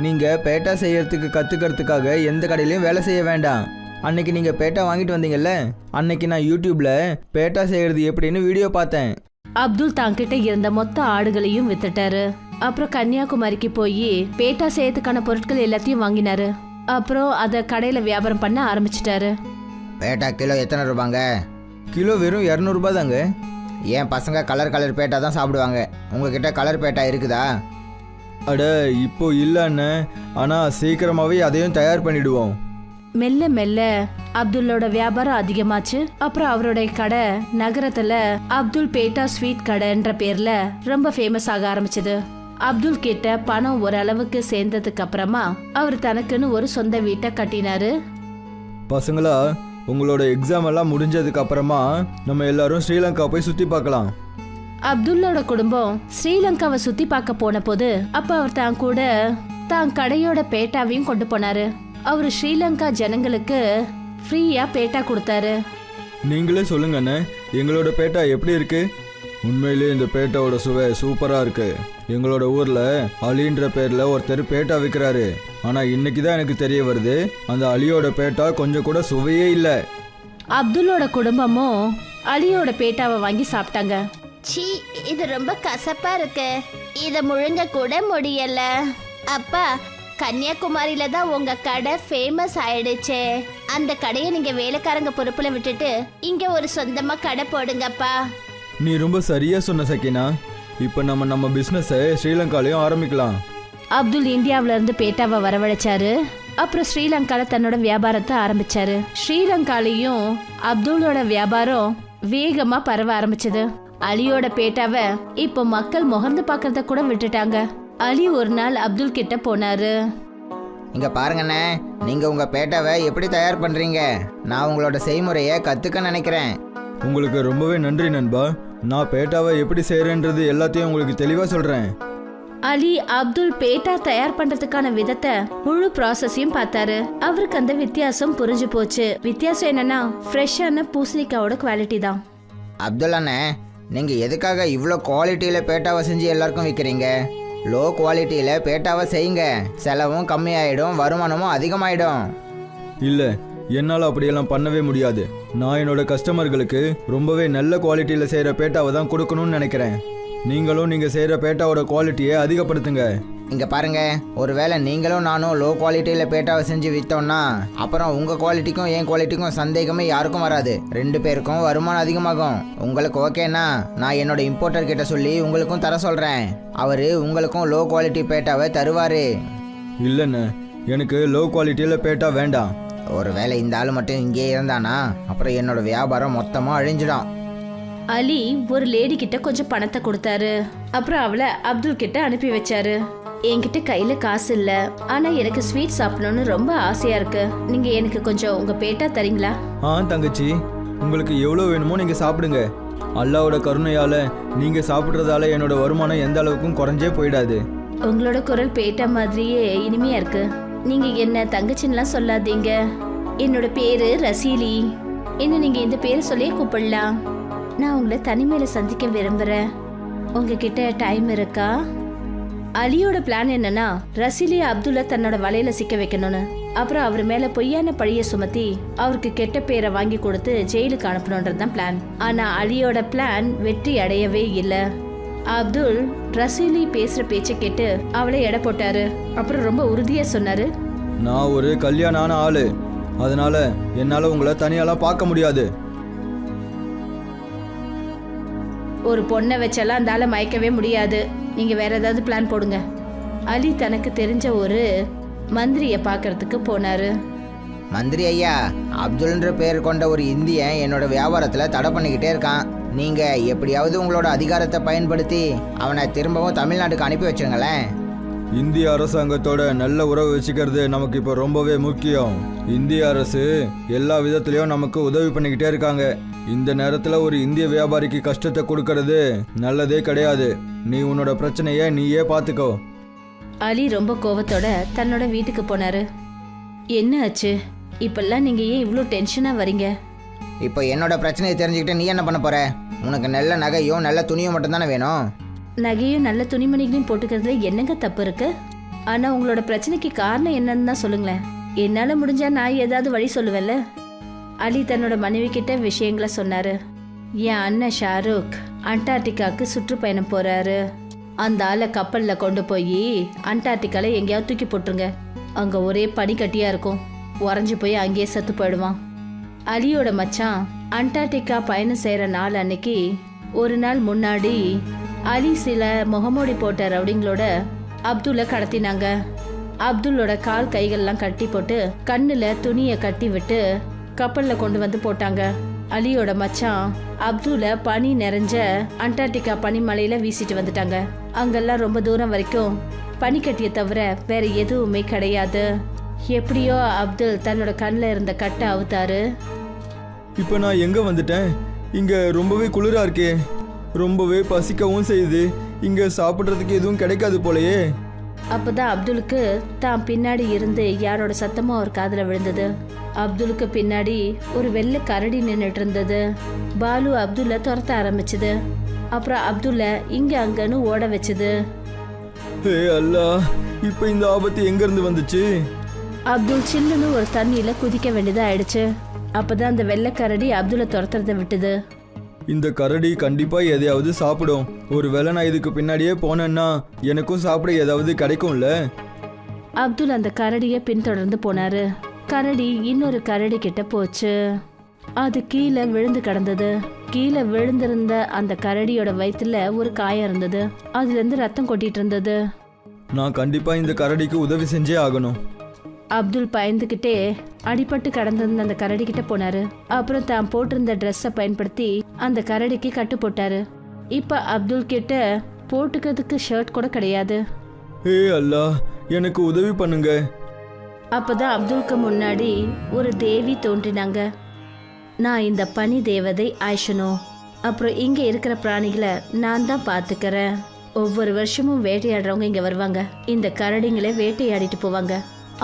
நீங்க பேட்டா செய்யறதுக்கு கத்துக்கிறதுக்காக எந்த கடையிலையும் வேலை செய்ய வேண்டாம். அன்னைக்கு நீங்க பேட்டா வாங்கிட்டு வந்தீங்கல்ல, அன்னைக்கு நான் யூடியூப்ல பேட்டா செய்யறது எப்படின்னு வீடியோ பார்த்தேன். அப்துல் தாங்கிட்ட இருந்த மொத்த ஆடுகளையும் வித்துட்டாரு. அப்புறம் கன்னியாகுமரிக்கு போய் பேட்டா செய்யறதுக்கான பொருட்கள் எல்லாத்தையும் வாங்கினாரு. அப்புறம் அதை கடையில வியாபாரம் பண்ண ஆரம்பிச்சிட்டாரு. பேட்டா கிலோ எத்தனை ரூபாங்க? கிலோ வெறும் 200 ரூபாய் தாங்க. ஏன் பசங்க கலர் பேட்டா தான் சாப்பிடுவாங்க. உங்ககிட்ட கலர் பேட்டா இருக்குதா? அட, இப்போ இல்லைன்னு. ஆனா சீக்கிரமாவே அதையும் தயார் பண்ணிடுவோம். மெல்ல மெல்ல அப்துல்லோட வியாபாரம் அதிகமாச்சு. அப்புறம் அவருடைய கடை நகரத்துல அப்துல் பேட்டா ஸ்வீட் கடைன்ற பேர்ல ரொம்ப ஃபேமஸ் ஆக ஆரம்பிச்சது. அப்துல் கிட்ட பணம் ஓரளவுக்கு சேர்ந்ததுக்கு அப்புறமா அவர் தனக்குன்னு ஒரு சொந்த வீட்டை கட்டினாரு. பசங்களா, உங்களோட எக்ஸாம் எல்லாம் முடிஞ்சதுக்கு அப்புறமா நம்ம எல்லாரும் ஸ்ரீலங்கா போய் சுத்தி பார்க்கலாம். அப்துல்லோட குடும்பம் ஸ்ரீலங்காவை சுத்தி பார்க்க போன போது அப்ப அவர் தான் கூட தான் கடையோட பேட்டாவையும் கொண்டு போனாரு. அவரு ஸ்ரீலங்கா ஜனங்களுக்கு ஃப்ரீயா பேட்டா கொடுத்தாரு. நீங்களே சொல்லுங்க அண்ணே, எங்களோட பேட்டா எப்படி இருக்கு? உண்மையிலே இந்த பேட்டாவோட சுவை சூப்பரா இருக்கு. எங்களோட ஊர்ல அலின்ற பேர்ல ஒருத்தர் பேட்டா விற்கிறாரு. ஆனா இன்னைக்கு தான் எனக்கு தெரிய வருது, அந்த அலியோட பேட்டா கொஞ்சம் கூட சுவையே இல்லை. அப்துல்லோட குடும்பமும் அலியோட பேட்டாவை வாங்கி சாப்பிட்டாங்க. சீ, இது ரொம்ப கசப்பா இருக்கு. இத முழுங்க கூட முடியல. அப்பா, கன்னியாகுமரியில தான் உங்க கடை ஃபேமஸ் ஆயிடுச்சே. அந்த கடையை நீங்க வேலைக்காரங்க பொறுப்புல விட்டுட்டு இங்க ஒரு சொந்தமா கடை போடுங்கப்பா. நீ ரொம்ப சரியா சொன்ன சக்கினா. இப்போ நம்ம பிஸ்னஸை ஸ்ரீலங்காலையும் ஆரம்பிக்கலாம். அப்துல் இந்தியாவில இருந்து பேட்டாவை வரவழைச்சாரு. அப்புறம் ஸ்ரீலங்கால தன்னோட வியாபாரத்தை ஆரம்பிச்சாரு. ஸ்ரீலங்காலையும் அப்துல்லோட வியாபாரம் வேகமா பரவ ஆரம்பிச்சது. அலியோட பேட்டாவை இப்போ மக்கள் முகர்ந்து பார்க்கறத கூட விட்டுட்டாங்க. அலி ஒரு நாள் அப்துல் கிட்ட போனாரு. இங்க பாருங்கண்ணே, நீங்க உங்க பேட்டாவை எப்படி தயார் பண்றீங்க? நான் உங்களோட செய்முறையை கத்துக்க நினைக்கிறேன். உங்களுக்கு ரொம்பவே நன்றி நண்பா. நான் பேட்டாவை எப்படி செய்கிறேன்றது எல்லாத்தையும் உங்களுக்கு தெளிவாக சொல்கிறேன். அலி அப்துல் பேட்டா தயார் பண்றதுக்கான விதத்தை முழு ப்ராசஸையும் பார்த்தாரு. அவருக்கு அந்த வித்தியாசம் புரிஞ்சு போச்சு. வித்தியாசம் என்னன்னா, ஃப்ரெஷ்ஷான பூசணிக்காவோட குவாலிட்டி தான். அப்துல் அண்ணே, நீங்க எதுக்காக இவ்வளோ குவாலிட்டியில் பேட்டாவை செஞ்சு எல்லாருக்கும் விற்கிறீங்க? லோ குவாலிட்டியில் பேட்டாவை செய்யுங்க. செலவும் கம்மியாயிடும், வருமானமும் அதிகமாயிடும். இல்லை, என்னால் அப்படியெல்லாம் பண்ணவே முடியாது. நான் என்னோட கஸ்டமர்களுக்கு ரொம்பவே நல்ல குவாலிட்டியில் செய்கிற பேட்டாவை தான் கொடுக்கணும்னு நினைக்கிறேன். நீங்களும் நீங்கள் செய்கிற பேட்டாவோட குவாலிட்டியை அதிகப்படுத்துங்க. இங்கே பாருங்க, ஒருவேளை நீங்களும் நானும் லோ குவாலிட்டியில் பேட்டாவை செஞ்சு விற்றோம்னா அப்புறம் உங்கள் குவாலிட்டிக்கும் என் குவாலிட்டிக்கும் சந்தேகமே யாருக்கும் வராது. 2 பேருக்கும் வருமானம் அதிகமாகும். உங்களுக்கு ஓகேனா நான் என்னோட இம்போர்ட்டர் கிட்ட சொல்லி உங்களுக்கும் தர சொல்கிறேன். அவர் உங்களுக்கும் லோ குவாலிட்டி பேட்டாவை தருவார். இல்லைண்ணே, எனக்கு லோ குவாலிட்டியில் பேட்டா வேண்டாம். ஒருவேளை இந்த ஆள் மட்டும் இங்கே இருந்தானா அப்புறம் என்னோட வியாபாரம் மொத்தமாக அழிஞ்சிடும். அலி ஒரு லேடி கிட்ட கொஞ்சம் பணத்தை கொடுத்தாரு. அப்புறம் அவளை அப்துல் கிட்ட அனுப்பி வச்சாரு. என்கிட்ட கையில காசு இல்ல, ஆனா எனக்கு ஸ்வீட் சாப்பிடணும்னு ரொம்ப ஆசையா இருக்கு. நீங்க எனக்கு கொஞ்சம் உங்க பேட்டா தரீங்களா? தங்கச்சி, உங்களுக்கு எவ்வளோ வேணுமோ நீங்கள் சாப்பிடுங்க. அல்லாவோட கருணையால் நீங்கள் சாப்பிட்றதால என்னோட வருமானம் எந்த அளவுக்கும் குறைஞ்சே போயிடாது. உங்களோட குரல் பேட்டா மாதிரியே இனிமையா இருக்கு. நீங்க என்ன தங்கச்சின்லாம் சொல்லாதீங்க. என்னோட பேரு ரசீலி. என்ன நீங்க இந்த பேரை சொல்லியே கூப்பிடலாம். நான் உங்களை தனிமையில சந்திக்க விரும்புறேன். உங்ககிட்ட டைம் இருக்கா? அலியோட பிளான் என்னன்னா, ரசீலி அப்துல்ல தன்னோட வலையில சிக்க வைக்கணும்னு. அப்புறம் அவர் மேல பொய்யான பழிய சுமத்தி அவருக்கு கெட்ட பேரை வாங்கி கொடுத்து ஜெயிலுக்கு அனுப்பணுன்றதுதான் பிளான். ஆனா அலியோட பிளான் வெற்றி அடையவே இல்லை. அப்துல் ரசீலி பேசுற பேச்சை கேட்டு அவளை எடை போட்டாரு. அப்புறம் ரொம்ப உறுதியா சொன்னாரு, நான் ஒரு கல்யாணம் ஆன ஆளு, அதனால என்னால் உங்களை தனியாலாம் பார்க்க முடியாது. ஒரு பொண்ணை வச்செல்லாம் அந்த ஆளை மயக்கவே முடியாது. நீங்க வேற ஏதாவது பிளான் போடுங்க. அலி தனக்கு தெரிஞ்ச ஒரு மந்திரியை பார்க்கறதுக்கு போனாரு. மந்திரி ஐயா, அப்துல்ன்ற பேர் கொண்ட ஒரு இந்தியன் என்னோட வியாபாரத்தில் தடை பண்ணிக்கிட்டே இருக்கான். நீங்கள் எப்படியாவது உங்களோட அதிகாரத்தை பயன்படுத்தி அவனை திரும்பவும் தமிழ்நாட்டுக்கு அனுப்பி வச்சுருங்களேன். இந்திய அரசாங்கத்தோட நல்ல உறவு வச்சுக்கிறது நமக்கு இப்போ ரொம்பவே முக்கியம். இந்திய அரசு எல்லா விதத்துலையும் நமக்கு உதவி பண்ணிக்கிட்டே இருக்காங்க. இந்த நேரத்தில் ஒரு இந்திய வியாபாரிக்கு கஷ்டத்தை கொடுக்கறது நல்லதே கிடையாது. நீ உன்னோட பிரச்சனையை நீயே பார்த்துக்கோ. அலி ரொம்ப கோவத்தோட தன்னோட வீட்டுக்கு போனாரு. என்ன ஆச்சு? இப்பெல்லாம் நீங்க ஏன் இவ்வளோ டென்ஷனா வரீங்க? இப்போ என்னோட பிரச்சனையை தெரிஞ்சுக்கிட்டு நீ என்ன பண்ண போற? உனக்கு நல்ல நகையும் நல்ல துணியும் மட்டும் தானே வேணும். நகையும் நல்ல துணிமணிகளையும் போட்டுக்கிறதுல என்னங்க தப்பு இருக்கு? ஆனா உங்களோட பிரச்சனைக்கு காரணம் என்னன்னு தான் சொல்லுங்களேன். என்னால முடிஞ்சா நான் ஏதாவது வழி சொல்லுவேன்ல. அலி தன்னோட மனைவி கிட்ட விஷயங்களை சொன்னாரு. என் அண்ணன் ஷாருக் அண்டார்டிகாவுக்கு சுற்றுப்பயணம் போறாரு. அந்த ஆளை கப்பல்ல கொண்டு போய் அண்டார்டிகால எங்கேயாவது தூக்கி போட்டுருங்க. அங்க ஒரே பனிக்கட்டியா இருக்கும். உறைஞ்சு போய் அங்கேயே செத்து போயிடுவான். அலியோட மச்சான் அண்டார்டிகா பயணம் செய்யற நாள் அன்னைக்கு ஒரு நாள் முன்னாடி அலி சில முகமூடி போட்ட ரவுடிங்களோட அப்துல்ல கடத்தினாங்க. அப்துல்லோட கால் கைகள்லாம் கட்டி போட்டு கண்ணுல துணியை கட்டி விட்டு கப்பல்ல கொண்டு வந்து போட்டாங்க. அலியோட மச்சான் அப்துல்ல பனி நிறைஞ்ச அண்டார்டிகா பனிமலையில வீசிட்டு வந்துட்டாங்க. அங்கெல்லாம் ரொம்ப தூரம் வரைக்கும் பனிக்கட்டியை தவிர வேற எதுவுமே கிடையாது. எப்படியோ அப்துல் தன்னோட கண்ணில் இருந்த கட்டை அவுத்தாரு. இப்போ நான் எங்கே வந்துட்டேன்? இங்கே ரொம்பவே குளிரா இருக்கே, ரொம்பவே பசிக்கவும் செய்யுது. இங்கே சாப்பிட்றதுக்கு எதுவும் கிடைக்காது போலயே. அப்பதான் அப்துலுக்கு தான் பின்னாடி இருந்து யாரோட சத்தமும் அவர் காதுல விழுந்தது. அப்துலுக்கு பின்னாடி ஒரு வெள்ளை கரடி நின்றுட்டு இருந்தது. பாலு அப்துல்ல துரத்த ஆரம்பிச்சது. அப்புறம் அப்துல்ல இங்க அங்கன்னு ஓட வச்சது. ஏ அல்லா, இப்போ இந்த ஆபத்து எங்கேருந்து வந்துச்சு? அப்துல் சில்லுன்னு ஒரு தண்ணியில குதிக்க வேண்டியதா ஆயிடுச்சு. அப்பதான் அந்த வெள்ளை கரடி அப்துலை துரத்துறத விட்டுது. இந்த கரடி கண்டிப்பா எதையாவது சாப்பிடும். ஒருவேளை நான் இதுக்கு பின்னாடியே போனேன்னா எனக்கும் சாப்பிட ஏதாவது கிடைக்கும்ல. அப்துல் அந்த கரடியை பின்தொடர்ந்து போனாரு. கரடி இன்னொரு கரடி கிட்ட போச்சு. அது கீழே விழுந்து கிடந்தது. கீழே விழுந்திருந்த அந்த கரடியோட வயித்துல ஒரு காயம் இருந்தது. அதுல இருந்து ரத்தம் கொட்டிட்டு இருந்தது. நான் கண்டிப்பா இந்த கரடிக்கு உதவி செஞ்சே ஆகணும். அப்துல் பயந்துக்கிட்டே அடிபட்டு கடந்திருந்த அந்த கரடி கிட்ட போனாரு. அப்புறம் தான் போட்டிருந்த ட்ரெஸ்ஸை பயன்படுத்தி அந்த கரடிக்கு கட்டு போட்டாரு. இப்ப அப்துல் கிட்ட போட்டுக்கிறதுக்கு ஷர்ட் கூட கிடையாது. ஏ அல்லா, எனக்கு உதவி பண்ணுங்க. அப்பதான் அப்துல்க்கு முன்னாடி ஒரு தேவி தோன்றினாங்க. நான் இந்த பனி தேவதை ஆயிஷனோ. அப்புறம் இங்க இருக்கிற பிராணிகளை நான் தான் பாத்துக்கிறேன். ஒவ்வொரு வருஷமும் வேட்டையாடுறவங்க இங்க வருவாங்க. இந்த கரடிங்களை வேட்டையாடிட்டு போவாங்க.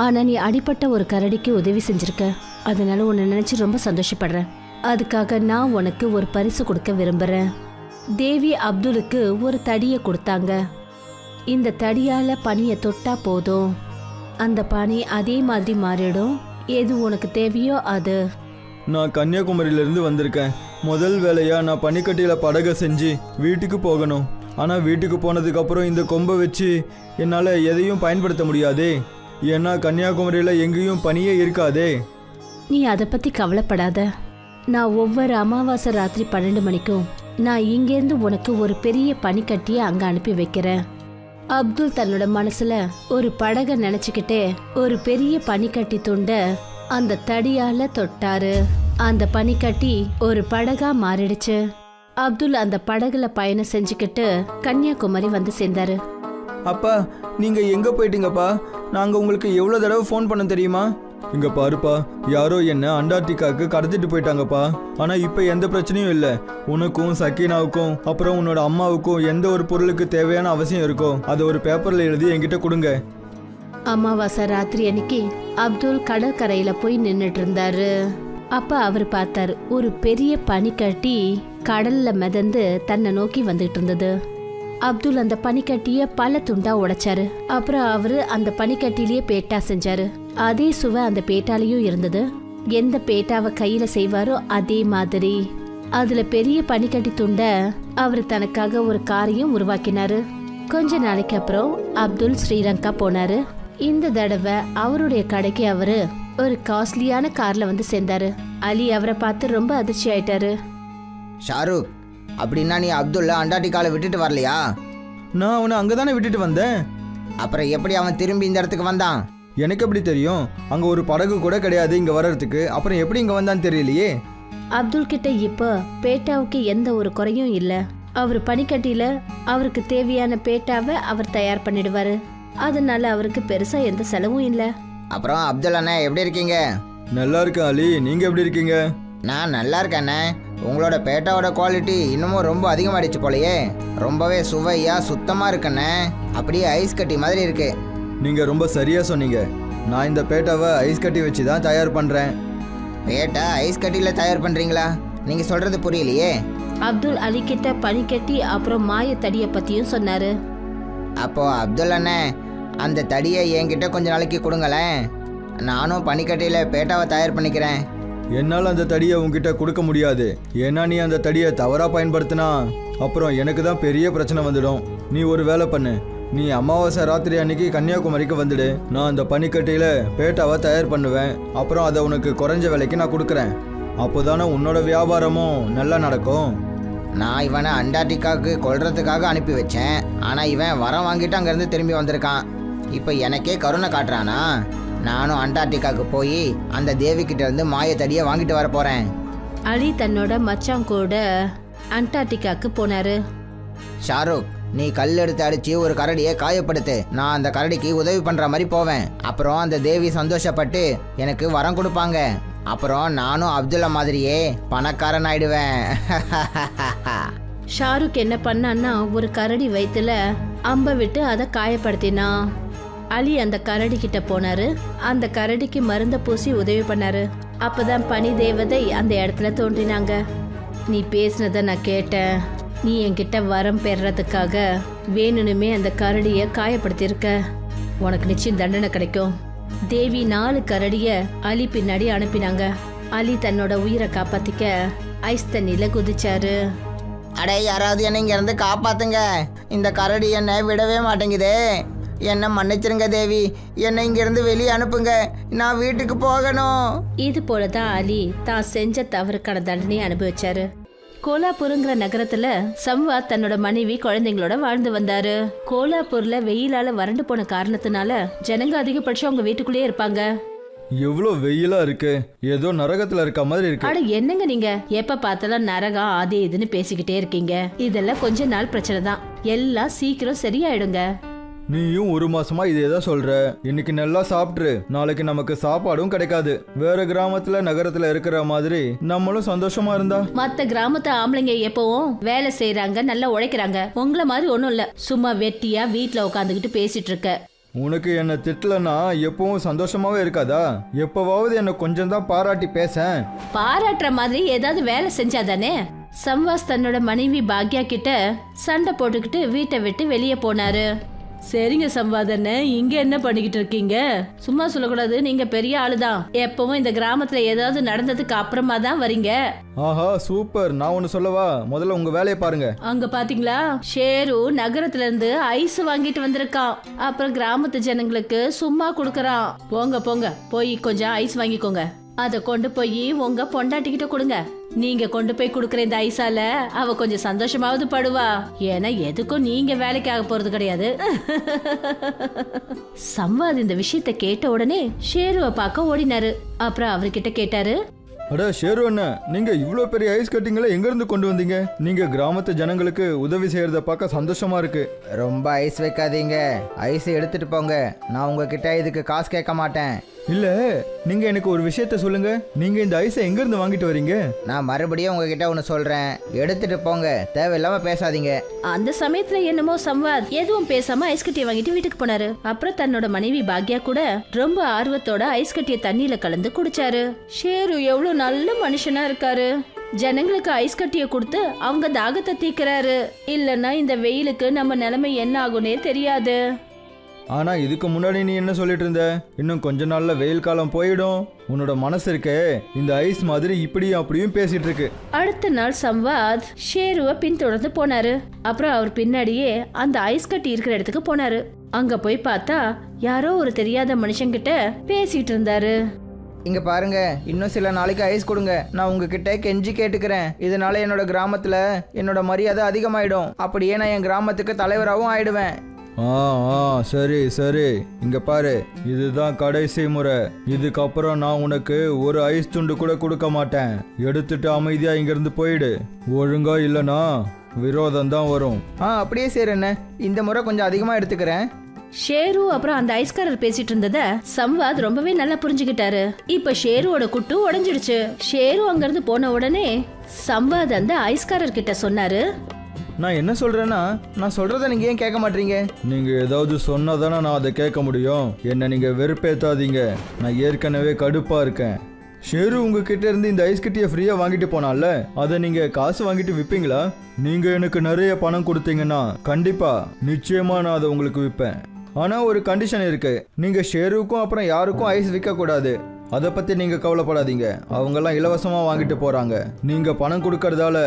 ஆனா நீ அடிப்பட்ட ஒரு கரடிக்கு உதவி செஞ்சிருக்க. அதனால உன்னை நினைச்சு ரொம்ப சந்தோஷப்படுறேன். அதுக்காக நான் உனக்கு ஒரு பரிசு கொடுக்க விரும்புறேன். தேவி அப்துலுக்கு ஒரு தடியை கொடுத்தாங்க. இந்த தடியால பனியை தொட்டா போதும், அந்த பனி அதே மாதிரி மாறிடும். எது உனக்கு தேவையோ அது. நான் கன்னியாகுமரியிலிருந்து வந்திருக்கேன். முதல் வேலையா நான் பனிக்கட்டியில் படகை செஞ்சு வீட்டுக்கு போகணும். ஆனால் வீட்டுக்கு போனதுக்கு அப்புறம் இந்த கொம்பை வச்சு என்னால் எதையும் பயன்படுத்த முடியாதே. ஏன்னா கன்னியாகுமரியில் எங்கேயும் பனியே இருக்காதே. நீ அதை பத்தி கவலைப்படாத. நான் ஒவ்வொரு அமாவாசை ராத்திரி 12 மணிக்கும் நான் இங்கேருந்து உனக்கு ஒரு பெரிய பனிக்கட்டியை அங்க அனுப்பி வைக்கிறேன். அப்துல் தன்னோட மனசுல ஒரு படகை நினைச்சுக்கிட்டே ஒரு பெரிய பனிக்கட்டி துண்ட அந்த தடியால தொட்டாரு. அந்த பனிக்கட்டி ஒரு படகா மாறிடுச்சு. அப்துல் அந்த படகுல பயணம் செஞ்சுக்கிட்டு கன்னியாகுமரி வந்து சேர்ந்தாரு. அப்பா, நீங்கள் எங்கே போயிட்டீங்கப்பா? நாங்கள் உங்களுக்கு எவ்வளோ தடவை ஃபோன் பண்ண தெரியுமா? இங்கே பாருப்பா, யாரோ என்ன அண்டார்டிகாவுக்கு கடத்திட்டு போயிட்டாங்கப்பா. ஆனால் இப்போ எந்த பிரச்சனையும் இல்லை. உனக்கும் சக்கீனாவுக்கும் அப்புறம் உன்னோட அம்மாவுக்கும் எந்த ஒரு பொருளுக்கு தேவையான அவசியம் இருக்கோ அதை ஒரு பேப்பரில் எழுதி என்கிட்ட கொடுங்க. அமாவாசை ராத்திரி அன்னைக்கு அப்துல் கடற்கரையில போய் நின்னுட்டு இருந்தாரு. அப்ப அவர் பார்த்தாரு, ஒரு பெரிய பனிக்கட்டி கடல்ல மிதந்து தன்னை நோக்கி வந்துட்டு இருந்தது. அப்துல் அந்த பனிக்கட்டிய பல துண்டா உடைச்சாரு. அப்புறம் அவரு அந்த பனிக்கட்டிலேயே பேட்டா செஞ்சாரு. அதே சுவை அந்த பேட்டாலையும் இருந்தது. எந்த பேட்டாவை கையில செய்வாரோ அதே மாதிரி அதுல பெரிய பனிக்கட்டி துண்ட அவரு தனக்காக ஒரு காரையும் உருவாக்கினாரு. கொஞ்ச நாளைக்கு அப்புறம் அப்துல் ஸ்ரீலங்கா போனாரு. இந்த தடவை அவருடைய கடைக்கு அவரு ஒரு காஸ்ட்லியான கார்ல வந்து சேர்ந்தாரு. அலி அவரை பார்த்து ரொம்ப அதிர்ச்சி ஆயிட்டாரு. ஷாருக், அப்படின்னா நீ அப்துல்ல அண்டார்டிகாவில் விட்டுட்டு வரலையா? நான் அவனை அங்கே தானே விட்டுட்டு வந்தேன். அப்புறம் எப்படி அவன் திரும்பி இந்த இடத்துக்கு வந்தான்? எனக்கு எப்படி தெரியும்? அங்கே ஒரு படகு கூட கிடையாது இங்கே வர்றதுக்கு. அப்புறம் எப்படி இங்கே வந்தான்னு தெரியலையே. அப்துல் கிட்ட இப்போ பேட்டாவுக்கு எந்த ஒரு குறையும் இல்ல. அவர் பனிக்கட்டியில அவருக்கு தேவையான பேட்டாவை அவர் தயார் பண்ணிடுவாரு. அதனால அவருக்கு பெருசா எந்த செலவும் இல்ல. அப்புறம் அப்துல் அண்ணா எப்படி இருக்கீங்க? நல்லா இருக்கேன் அலி, நீங்கள் எப்படி இருக்கீங்க? நான் நல்லா இருக்கேண்ணே. உங்களோட பேட்டாவோட குவாலிட்டி இன்னமும் ரொம்ப அதிகமாகிடுச்சு போலையே. ரொம்பவே சுவையா சுத்தமாக இருக்குண்ணே. அப்படியே ஐஸ் கட்டி மாதிரி இருக்கு. நீங்கள் ரொம்ப சரியாக சொன்னீங்க. நான் இந்த பேட்டாவை ஐஸ் கட்டி வச்சு தான் தயார் பண்ணுறேன். பேட்டா ஐஸ் கட்டியில் தயார் பண்ணுறீங்களா? நீங்கள் சொல்கிறது புரியலையே. அப்துல் அலி கிட்ட பனிக்கட்டி அப்புறம் மாய தடியை பத்தியும் சொன்னாரு. அப்போ அப்துல் அண்ணே, அந்த தடியை என்கிட்ட கொஞ்ச நாளைக்கு கொடுங்களேன். நானும் பனிக்கட்டியில் பேட்டாவை தயார் பண்ணிக்கிறேன். என்னால் அந்த தடியை உங்ககிட்ட கொடுக்க முடியாது. ஏன்னா நீ அந்த தடியை தவறாக பயன்படுத்தினா அப்புறம் எனக்கு தான் பெரிய பிரச்சனை வந்துடும். நீ ஒரு வேலை பண்ணு, நீ அமாவாசை ராத்திரி அன்னைக்கு கன்னியாகுமரிக்கு வந்துடு. நான் அந்த பனிக்கட்டியில் பேட்டாவை தயார் பண்ணுவேன். அப்புறம் அதை உனக்கு குறைஞ்ச விலைக்கு நான் கொடுக்குறேன். அப்போ தானே உன்னோட வியாபாரமும் நல்லா நடக்கும். நான் இவனை அண்டார்டிகாவுக்கு கொல்றதுக்காக அனுப்பி வச்சேன். ஆனால் இவன் வரம் வாங்கிட்டு அங்கேருந்து திரும்பி வந்திருக்கான். இப்போ எனக்கே கருணை காட்டுறானா? நானும் அண்டார்டிகாவுக்கு போய் அந்த தேவி கிட்ட இருந்து மாய தடியை வாங்கிட்டு வர போகிறேன். அலி தன்னோட மச்சான் கூட அண்டார்டிகாவுக்கு போனாரு. ஷாருக், நீ கல் எடுத்து அடிச்சு ஒரு கரடியை காயப்படுத்து. நான் அந்த கரடிக்கு உதவி பண்ணுற மாதிரி போவேன். அப்புறம் அந்த தேவி சந்தோஷப்பட்டு எனக்கு வரம் கொடுப்பாங்க. அப்புறம் நானும் அப்துல்லா மாதிரியே பணக்காரன் ஆயிடுவேன். ஷாருக் என்ன பண்ணான்னா ஒரு கரடி வயித்துல அம்ப விட்டு அதை காயப்படுத்தினான். அலி அந்த கரடி கிட்ட போனாரு. அந்த கரடிக்கு மருந்த பூசி உதவி பண்ணாரு. அப்பதான் பனி தேவதை அந்த இடத்துல தோன்றினாங்க. நீ பேசினதை நான் கேட்டேன். நீ என்கிட்ட வரம் பெறறதுக்காக வேணுனுமே அந்த கரடிய காயப்படுத்தியிருக்க, உனக்கு நிச்சயம் தண்டனை கிடைக்கும். தேவி 4 கரடிய அலி பின்னாடி அனுப்பினாங்க. அலி தன்னோட உயிரை காப்பாத்திக்க ஐஸ் தண்ணியில குதிச்சாரு. அடே யாராவது என்னை இங்கேருந்து காப்பாத்துங்க, இந்த கரடி என்னை விடவே மாட்டேங்குதே. என்னை மன்னிச்சிருங்க தேவி, என்னை இங்கேருந்து வெளியே அனுப்புங்க, நான் வீட்டுக்கு போகணும். இது போலதான் அலி தான் செஞ்ச தவறுக்கான தண்டனையை அனுபவிச்சாரு. கோலாப்பூருங்கிற நகரத்துல சம்வாத் தன்னோட மனைவி குழந்தைங்களோட வாழ்ந்து வந்தாரு. கோலாப்பூர்ல வெயிலால வறண்டு போன காரணத்தினால ஜனங்க அதிகபட்சம் அவங்க வீட்டுக்குள்ளேயே இருப்பாங்க. எவ்வளோ வெயிலா இருக்கு, ஏதோ நரகத்துல இருக்க மாதிரி இருக்கு. அட என்னங்க நீங்க எப்ப பார்த்தாலும் நரகம் அது இதுன்னு பேசிக்கிட்டே இருக்கீங்க. இதெல்லாம் கொஞ்ச நாள் பிரச்சனை தான், எல்லாம் சீக்கிரம் சரியாயிடுங்க. நீயும் 1 மாசமா இதே தான் சொல்ற. இன்னைக்கு நல்லா சாப்பிட்ரு, நாளைக்கு நமக்கு சாப்பாடும் கிடைக்காது. வேற கிராமத்துல நகரத்துல இருக்கிற மாதிரி நம்மளும் சந்தோஷமா இருந்தா. மத்த கிராமத்து ஆம்பளைங்க எப்பவும் வேலை செய்யறாங்க, நல்லா உழைக்கிறாங்க. உங்களை மாதிரி ஒண்ணும் இல்ல, சும்மா வெட்டியா வீட்டுல உட்காந்துக்கிட்டு பேசிட்டு இருக்க. உனக்கு என்ன திட்டலன்னா எப்பவும் சந்தோஷமாவே இருக்காதா? எப்பவாவது என்ன கொஞ்சம் தான் பாராட்டி பேசேன். பாராட்டுற மாதிரி ஏதாவது வேலை செஞ்சாதானே. சம்வாஸ் தன்னோட மனைவி பாக்யா கிட்ட சண்டை போட்டுக்கிட்டு வீட்டை விட்டு வெளியே போனாரு. சரிங்க சம்வாதண்ணே, இங்க என்ன பண்ணிக்கிட்டு இருக்கீங்க? சும்மா சொல்லக்கூடாது, நீங்க பெரிய ஆளுதான். எப்பவும் இந்த கிராமத்துல ஏதாவது நடந்ததுக்கு அப்புறமா தான் வரீங்க. ஆஹா சூப்பர். நான் ஒன்னு சொல்லவா? முதல்ல உங்க வேலையை பாருங்க. அங்க பாத்தீங்களா, ஷேரு நகரத்துல இருந்து ஐஸ் வாங்கிட்டு வந்திருக்கான். அப்புறம் கிராமத்து ஜனங்களுக்கு சும்மா குடுக்கறான். போங்க போங்க, போய் கொஞ்சம் ஐஸ் வாங்கிக்கோங்க. அத கொண்டு போய் உங்க பொண்டாட்டிக்கிட்ட கொடுங்க. நீங்க கொண்டு போய் குடுக்கற இந்த ஐஸால அவ கொஞ்சம் சந்தோஷமாவது படுவா. ஏன்னா எதுக்கும் நீங்க வேலைக்காக போறது கிடையாது. சம்வாத் இந்த விஷயத்த கேட்ட உடனே ஷேருவை பார்க்க ஓடினாரு. அப்புறம் அவர்கிட்ட கேட்டாரு, அட ஷேரு அண்ணா, நீங்க இவ்வளோ பெரிய ஐஸ் கட்டிங்களை எங்க இருந்து கொண்டு வந்தீங்க? நீங்க கிராமத்து ஜனங்களுக்கு உதவி செய்யறத பார்க்க சந்தோஷமா இருக்கு. ரொம்ப ஐஸ் வைக்காதீங்க, ஐஸ் எடுத்துட்டு போங்க, நான் உங்ககிட்ட இதுக்கு காசு கேட்க மாட்டேன். இல்ல, நீங்க எனக்கு ஒரு விஷயத்த சொல்லுங்க, நீங்க இந்த ஐஸை எங்க இருந்து வாங்கிட்டு வரீங்க? நான் மறுபடியும் உங்ககிட்ட ஒன்று சொல்றேன், எடுத்துட்டு போங்க, தேவையில்லாம பேசாதீங்க. அந்த சமயத்துல என்னமோ சம்வாத் எதுவும் பேசாம ஐஸ் கட்டியை வாங்கிட்டு வீட்டுக்கு போனாரு. அப்புறம் தன்னோட மனைவி பாக்யா கூட ரொம்ப ஆர்வத்தோட ஐஸ் கட்டியை தண்ணியில கலந்து குடிச்சாரு. ஷேரு எவ்வளவு நல்ல மனுஷனா இருக்காரு. ஜனங்களுக்கு ஐஸ் கட்டியை கொடுத்து அவங்க தாகத்தை தீக்கிறாரு. இல்லன்னா இந்த வெயிலுக்கு நம்ம நிலைமை என்ன ஆகும்னே தெரியாது. ஆனா இதுக்கு முன்னாடி நீ என்ன சொல்லிட்டு இருந்த? இன்னும் கொஞ்ச நாள்ல வெயில் காலம் போயிடும், உன்னோட மனசு இருக்கே இந்த ஐஸ் மாதிரி இப்படியும் அப்படியும் பேசிட்டு இருக்கு. அடுத்த நாள் சம்வாத் ஷேருவை பின்தொடர்ந்து போனாரு. அப்புறம் அவர் பின்னாடியே அந்த ஐஸ் கட்டி இருக்கிற இடத்துக்கு போனாரு. அங்க போய் பார்த்தா யாரோ ஒரு தெரியாத மனுஷங்கிட்ட பேசிட்டு இருந்தாரு. இங்க பாருங்க, இன்னும் சில நாளைக்கு ஐஸ் கொடுங்க, நான் உங்ககிட்ட கெஞ்சி கேட்டுக்கிறேன். இதனால என்னோட கிராமத்துல என்னோட மரியாதை அதிகமாயிடும், அப்படியே நான் என் கிராமத்துக்கு தலைவராகவும் ஆயிடுவேன். சரி சரி, இங்க பாரு, இதுதான் கடைசி முறை. இதுக்கப்புறம் நான் உனக்கு ஒரு ஐஸ் துண்டு கூட கொடுக்க மாட்டேன். எடுத்துட்டு அமைதியா இங்கிருந்து போயிடு. ஒழுங்கா இல்லனா விரோதம் தான் வரும். அப்படியே சரி அண்ணே, இந்த முறை கொஞ்சம் அதிகமா எடுத்துக்கிறேன். ஷேரு அப்புறம் அந்த ஐஸ்காரர் பேசிட்டு இருந்தத சம்வாத் ரொம்பவே நல்லா புரிஞ்சுக்கிட்டாரு. இப்ப ஷேருவோட குட்டு உடைஞ்சிடுச்சு. ஷேரு அங்கிருந்து போன உடனே சம்வாத் அந்த ஐஸ்காரர் கிட்ட சொன்னாரு, நான் என்ன சொல்றேன்னா, நான் சொல்றத நீங்க ஏன் கேட்க மாட்டீங்க? நீங்க ஏதாவது சொன்னாதானே நான் அதை கேட்க முடியும். என்ன நீங்க வெறுப்பேத்தாதீங்க, நான் ஏற்கனவே கடுப்பா இருக்கேன். ஷேரு உங்ககிட்ட இருந்து இந்த ஐஸ் கட்டியை ஃப்ரீயா வாங்கிட்டு போனால, அதை நீங்க காசு வாங்கிட்டு விற்பீங்களா? நீங்க எனக்கு நிறைய பணம் கொடுத்தீங்கன்னா கண்டிப்பா நிச்சயமா நான் அதை உங்களுக்கு விற்பேன். ஆனா ஒரு கண்டிஷன் இருக்கு, நீங்க ஷேருக்கும் அப்புறம் யாருக்கும் ஐஸ் விற்க கூடாது. அதை பத்தி நீங்க கவலைப்படாதீங்க, அவங்கெல்லாம் இலவசமா வாங்கிட்டு போறாங்க. நீங்க பணம் கொடுக்கறதால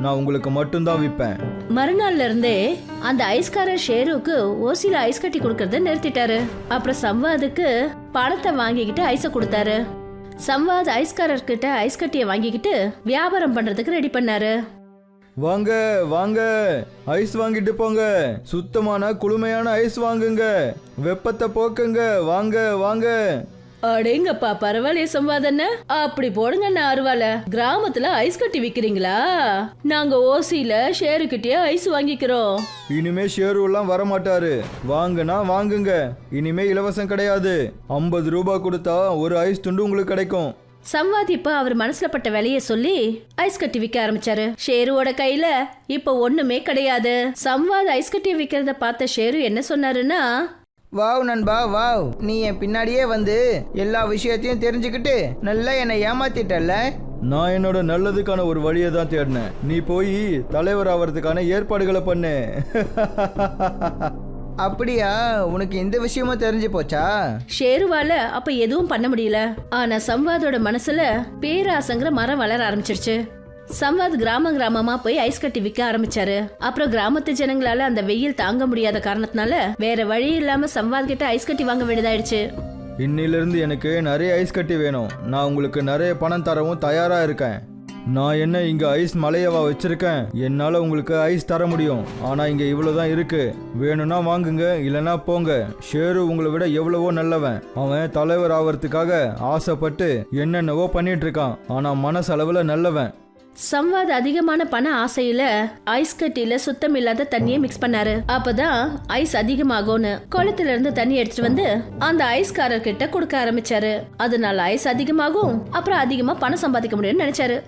நான் உங்களுக்கு மட்டும்தான் விற்பேன். மறுநாள்ல இருந்தே அந்த ஐஸ்காரர் ஷேருக்கு ஓசில ஐஸ் கட்டி கொடுக்கறத நிறுத்திட்டாரு. அப்புறம் சம்வாதுக்கு பணத்தை வாங்கிக்கிட்டு ஐஸ கொடுத்தாரு. சம்வாத் ஐஸ்காரர் கிட்ட ஐஸ் கட்டியை வாங்கிக்கிட்டு வியாபாரம் பண்றதுக்கு ரெடி பண்ணாரு. வாங்க வாங்க, ஐஸ் வாங்கிட்டு போங்க. சுத்தமான குளுமையான ஐஸ் வாங்குங்க, வெப்பத்தை போக்குங்க. வாங்க வாங்க. அடேங்கப்பா, பரவாயில்லையே சம்வாதண்ண, அப்படி போடுங்க. நான் அருவால கிராமத்துல ஐஸ் கட்டி விக்கிறீங்களா? நாங்க ஓசில ஷேரு கிட்டே ஐஸ் வாங்கிக்கிறோம். இனிமே ஷேரு எல்லாம் வரமாட்டாரு. வாங்குனா வாங்குங்க, இனிமே இலவசம் கிடையாது. 50 ரூபாய் கொடுத்தா ஒரு ஐஸ் துண்டு உங்களுக்கு கிடைக்கும். சம்வாத் இப்ப அவர் மனசுல பட்ட வேலையை சொல்லி ஐஸ் கட்டி விற்க ஆரம்பிச்சாரு. ஷேருவோட கையில இப்ப ஒண்ணுமே கிடையாது. சம்வாத் ஐஸ் கட்டி விக்கிறத பார்த்த ஷேரு என்ன சொன்னாருன்னா, வாவ் நண்பா வாவ், நீ என் பின்னாடியே வந்து எல்லா விஷயத்தையும் தெரிஞ்சுக்கிட்டு நல்லா என்னை ஏமாத்திட்டல்ல. நான் என்னோட நல்லதுக்கான ஒரு வழியை தான் தேடினேன். நீ போய் தலைவர் ஆகிறதுக்கான ஏற்பாடுகளை பண்ணு. அப்படியா? உனக்கு இந்த விஷயமும் தெரிஞ்சு போச்சா? ஷேருவால அப்ப எதுவும் பண்ண முடியல. ஆனா சம்வாதோட மனசுல பேராசங்கிற மரம் வளர ஆரம்பிச்சிருச்சு. சம்வாத் கிராமமா போய் ஐஸ் கட்டி விற்க ஆரம்பிச்சாரு. அப்புறம் கிராமத்து ஜனங்களால அந்த வெயில் தாங்க முடியாத காரணத்தினால வேற வழி இல்லாம சம்வாத் கிட்ட ஐஸ் கட்டி வாங்க வேண்டியதாயிடுச்சு. இன்னிலிருந்து எனக்கு நிறைய ஐஸ் கட்டி வேணும். நான் உங்களுக்கு நிறைய பணம் தரவும் தயாரா இருக்கேன். நான் என்ன இங்க ஐஸ் மலையவா வச்சிருக்கேன்? என்னால உங்களுக்கு ஐஸ் தர முடியும். ஆனா இங்க இவ்வளவுதான் இருக்கு. வேணும்னா வாங்குங்க, இல்லைன்னா போங்க. ஷேரு உங்களை விட எவ்வளவோ நல்லவன். அவன் தலைவர் ஆவறதுக்காக ஆசைப்பட்டு என்னென்னவோ பண்ணிட்டு இருக்கான். ஆனா மனசளவுல நல்லவன். சம்வாத் அதிகமான பண ஆசையில ஐஸ் கட்டியில சுத்தம் இல்லாத தண்ணியை மிக்ஸ் பண்ணாரு. அப்பதான் ஐஸ் அதிகமாகும்னு குளத்துல இருந்து தண்ணி எடுத்துட்டு வந்து அந்த ஐஸ்காரர் கிட்ட கொடுக்க ஆரம்பிச்சாரு. அதனால ஐஸ் அதிகமாகும், அப்புறம் அதிகமா பணம் சம்பாதிக்க முடியும்னு நினைச்சாரு.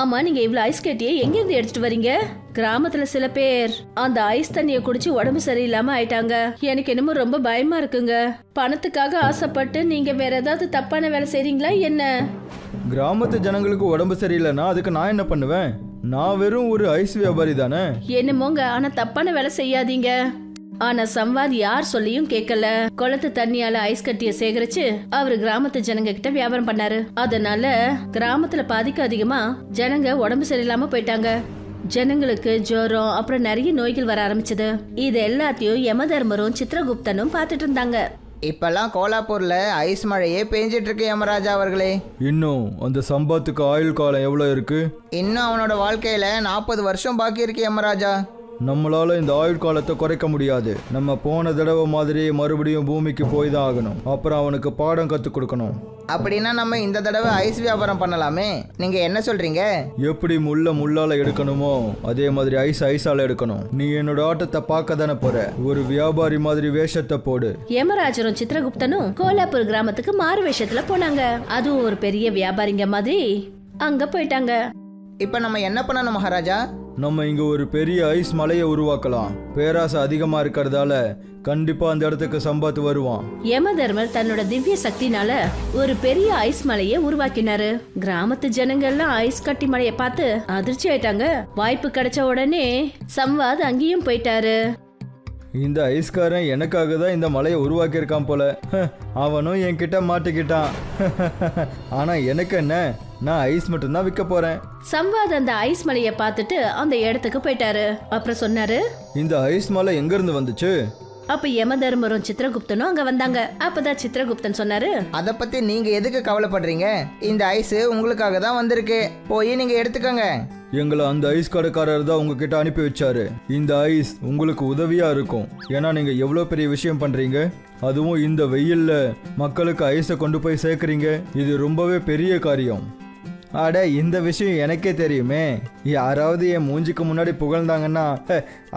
ஆமா, நீங்க இவ்வளவு ஐஸ் கட்டியை எங்க இருந்து எடுத்துட்டு வரீங்க? கிராமத்துல சில பேர் அந்த ஐஸ் தண்ணியை குடிச்சு உடம்பு சரியில்லாம ஆயிட்டாங்க. எனக்கு என்னமோ ரொம்ப பயமா இருக்குங்க. பணத்துக்காக ஆசைப்பட்டு நீங்க வேற ஏதாவது தப்பான வேலை செய்றீங்களா என்ன? கிராமத்து ஜனங்களுக்கு உடம்பு சரியில்லைன்னா அதுக்கு நான் என்ன பண்ணுவேன்? நான் வெறும் ஒரு ஐஸ் வியாபாரி தானே. என்னமோங்க, ஆனா தப்பான வேலை செய்யாதீங்க. ஆனா சம்வாத் யார் சொல்லியும் கேட்கல. குளத்து தண்ணியால ஐஸ் கட்டிய சேகரிச்சு அவரு கிராமத்து ஜனங்க கிட்ட வியாபாரம் பண்ணாரு. அதனால கிராமத்துல பாதிக்கு அதிகமா ஜனங்க உடம்பு சரியில்லாம போயிட்டாங்க. ஜனங்களுக்கு ஜுரம், அப்புறம் நிறைய நோய்கள் வர ஆரம்பிச்சது. இது எல்லாத்தையும் யமதர்மரும் சித்ரகுப்தனும் பார்த்துட்டு இருந்தாங்க. இப்பெல்லாம் கோலாப்பூர்ல ஐஸ் மழையே பெஞ்சிட்டு இருக்கு யமராஜா அவர்களே. இன்னும் அந்த சம்பாத்துக்கு ஆயுள் காலம் எவ்வளோ இருக்கு? இன்னும் அவனோட வாழ்க்கையில 40 வருஷம் பாக்கி இருக்கு யமராஜா. நம்மளால இந்த ஆயுள் காலத்தை குறைக்க முடியாது. நம்ம போன தடவை மாதிரியே மறுபடியும் பூமிக்கு போய் தான் ஆகணும். அப்புறம் அவனுக்கு பாடம் கற்றுக் கொடுக்கணும். அப்படின்னா நம்ம இந்த தடவை ஐஸ் வியாபாரம் பண்ணலாமே. நீங்க என்ன சொல்றீங்க? எப்படி முள்ளால எடுக்கணுமோ அதே மாதிரி ஐஸால எடுக்கணும். நீ என்னோட ஆட்டத்தை பார்க்க தானே போற. ஒரு வியாபாரி மாதிரி வேஷத்தை போடு. யமராஜரும் சித்ரகுப்தனும் கோலாப்பூர் கிராமத்துக்கு மாறு வேஷத்துல போனாங்க. அதுவும் ஒரு பெரிய வியாபாரிங்க மாதிரி அங்க போயிட்டாங்க. இப்ப நம்ம என்ன பண்ணணும் மகாராஜா? நம்ம இங்க ஒரு பெரிய ஐஸ் மலையை உருவாக்கலாம். பேராசை அதிகமா இருக்கிறதால கண்டிப்பா அந்த இடத்துக்கு சம்பாத்து வருவான். யமதர்மர் தன்னோட திவ்ய சக்தினால ஒரு பெரிய ஐஸ் மலையை உருவாக்கினாரு. கிராமத்து ஜனங்க எல்லாம் ஐஸ் கட்டி மலையை பார்த்து அதிர்ச்சி ஆயிட்டாங்க. வாய்ப்பு கிடைச்ச உடனே சம்வாத் அங்கேயும் போயிட்டாரு. இந்த ஐஸ்காரன் எனக்காக தான் இந்த மலையை உருவாக்கியிருக்கான் போல. அவனும் என்கிட்ட மாட்டிக்கிட்டான். ஆனா எனக்கு என்ன, நான் ஐஸ் மட்டும்தான் விற்க போறேன். சம்வாத் அந்த ஐஸ் மலையை பார்த்துட்டு அந்த இடத்துக்கு போயிட்டாரு. அப்புறம் சொன்னாரு, இந்த ஐஸ் மலை எங்க இருந்து வந்துச்சு? அப்ப யமதர்மரும் சித்ரகுப்தனும் அங்க வந்தாங்க. அப்பதான் சித்ரகுப்தன் சொன்னாரு, அதை பத்தி நீங்க எதுக்கு கவலைப்படுறீங்க? இந்த ஐஸ் உங்களுக்காக தான் வந்திருக்கு. போய் நீங்க எடுத்துக்கோங்க. எங்களை அந்த ஐஸ் கடைக்காரர் தான் உங்ககிட்ட அனுப்பி வச்சாரு. இந்த ஐஸ் உங்களுக்கு உதவியா இருக்கும். ஏன்னா நீங்க எவ்வளவு பெரிய விஷயம் பண்றீங்க. அதுவும் இந்த வெயில்ல மக்களுக்கு ஐஸை கொண்டு போய் சேர்க்குறீங்க. இது ரொம்பவே பெரிய காரியம். அட, இந்த விஷயம் எனக்கே தெரியுமே. யாராவது என் மூஞ்சிக்கு முன்னாடி புகழ்ந்தாங்கன்னா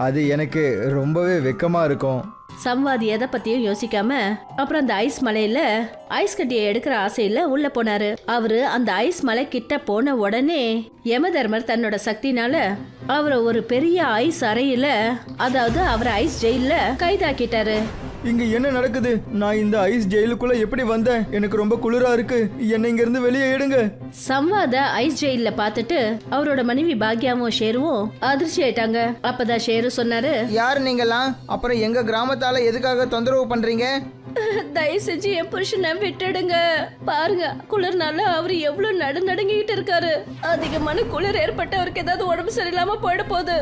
அது எனக்கு ரொம்பவே வெக்கமா இருக்கும். சம்வாத் எதை பத்தியும் யோசிக்காம அப்புறம் அந்த ஐஸ் மலையில ஐஸ் கட்டியை எடுக்கிற ஆசையில உள்ள போனாரு. அவரு அந்த ஐஸ் மலை கிட்ட போன உடனே யமதர்மர் தன்னோட சக்தினால அவரை ஒரு பெரிய ஐஸ் அறையில, அதாவது அவரை ஐஸ் ஜெயில கைதாக்கிட்டாரு. இங்க என்ன நடக்குது? நான் இந்த ஐஸ் ஜெயிலுக்குள்ள எப்படி வந்தேன்? எனக்கு ரொம்ப குளிரா இருக்கு. என்னை இங்க இருந்து வெளியே எடுங்க. சம்வாத ஐஸ் ஜெயில பார்த்துட்டு அவரோட மனைவி பாக்யாவும் ஷேருவும் அதிர்ச்சி ஆயிட்டாங்க. அப்பதான் ஷேரு சொன்னாரு, யார் நீங்களாம்? அப்புறம் எங்க கிராமத்தால எதுக்காக தொந்தரவு பண்றீங்க? தயவு செஞ்சு என் புருஷனை விட்டுடுங்க. பாருங்க, குளிர்னால அவரு எவ்வளவு நடுநடுங்கிட்டு இருக்காரு. அதிகமான குளிர் ஏற்பட்டு அவருக்கு ஏதாவது உடம்பு சரியில்லாம போயிட போகுது.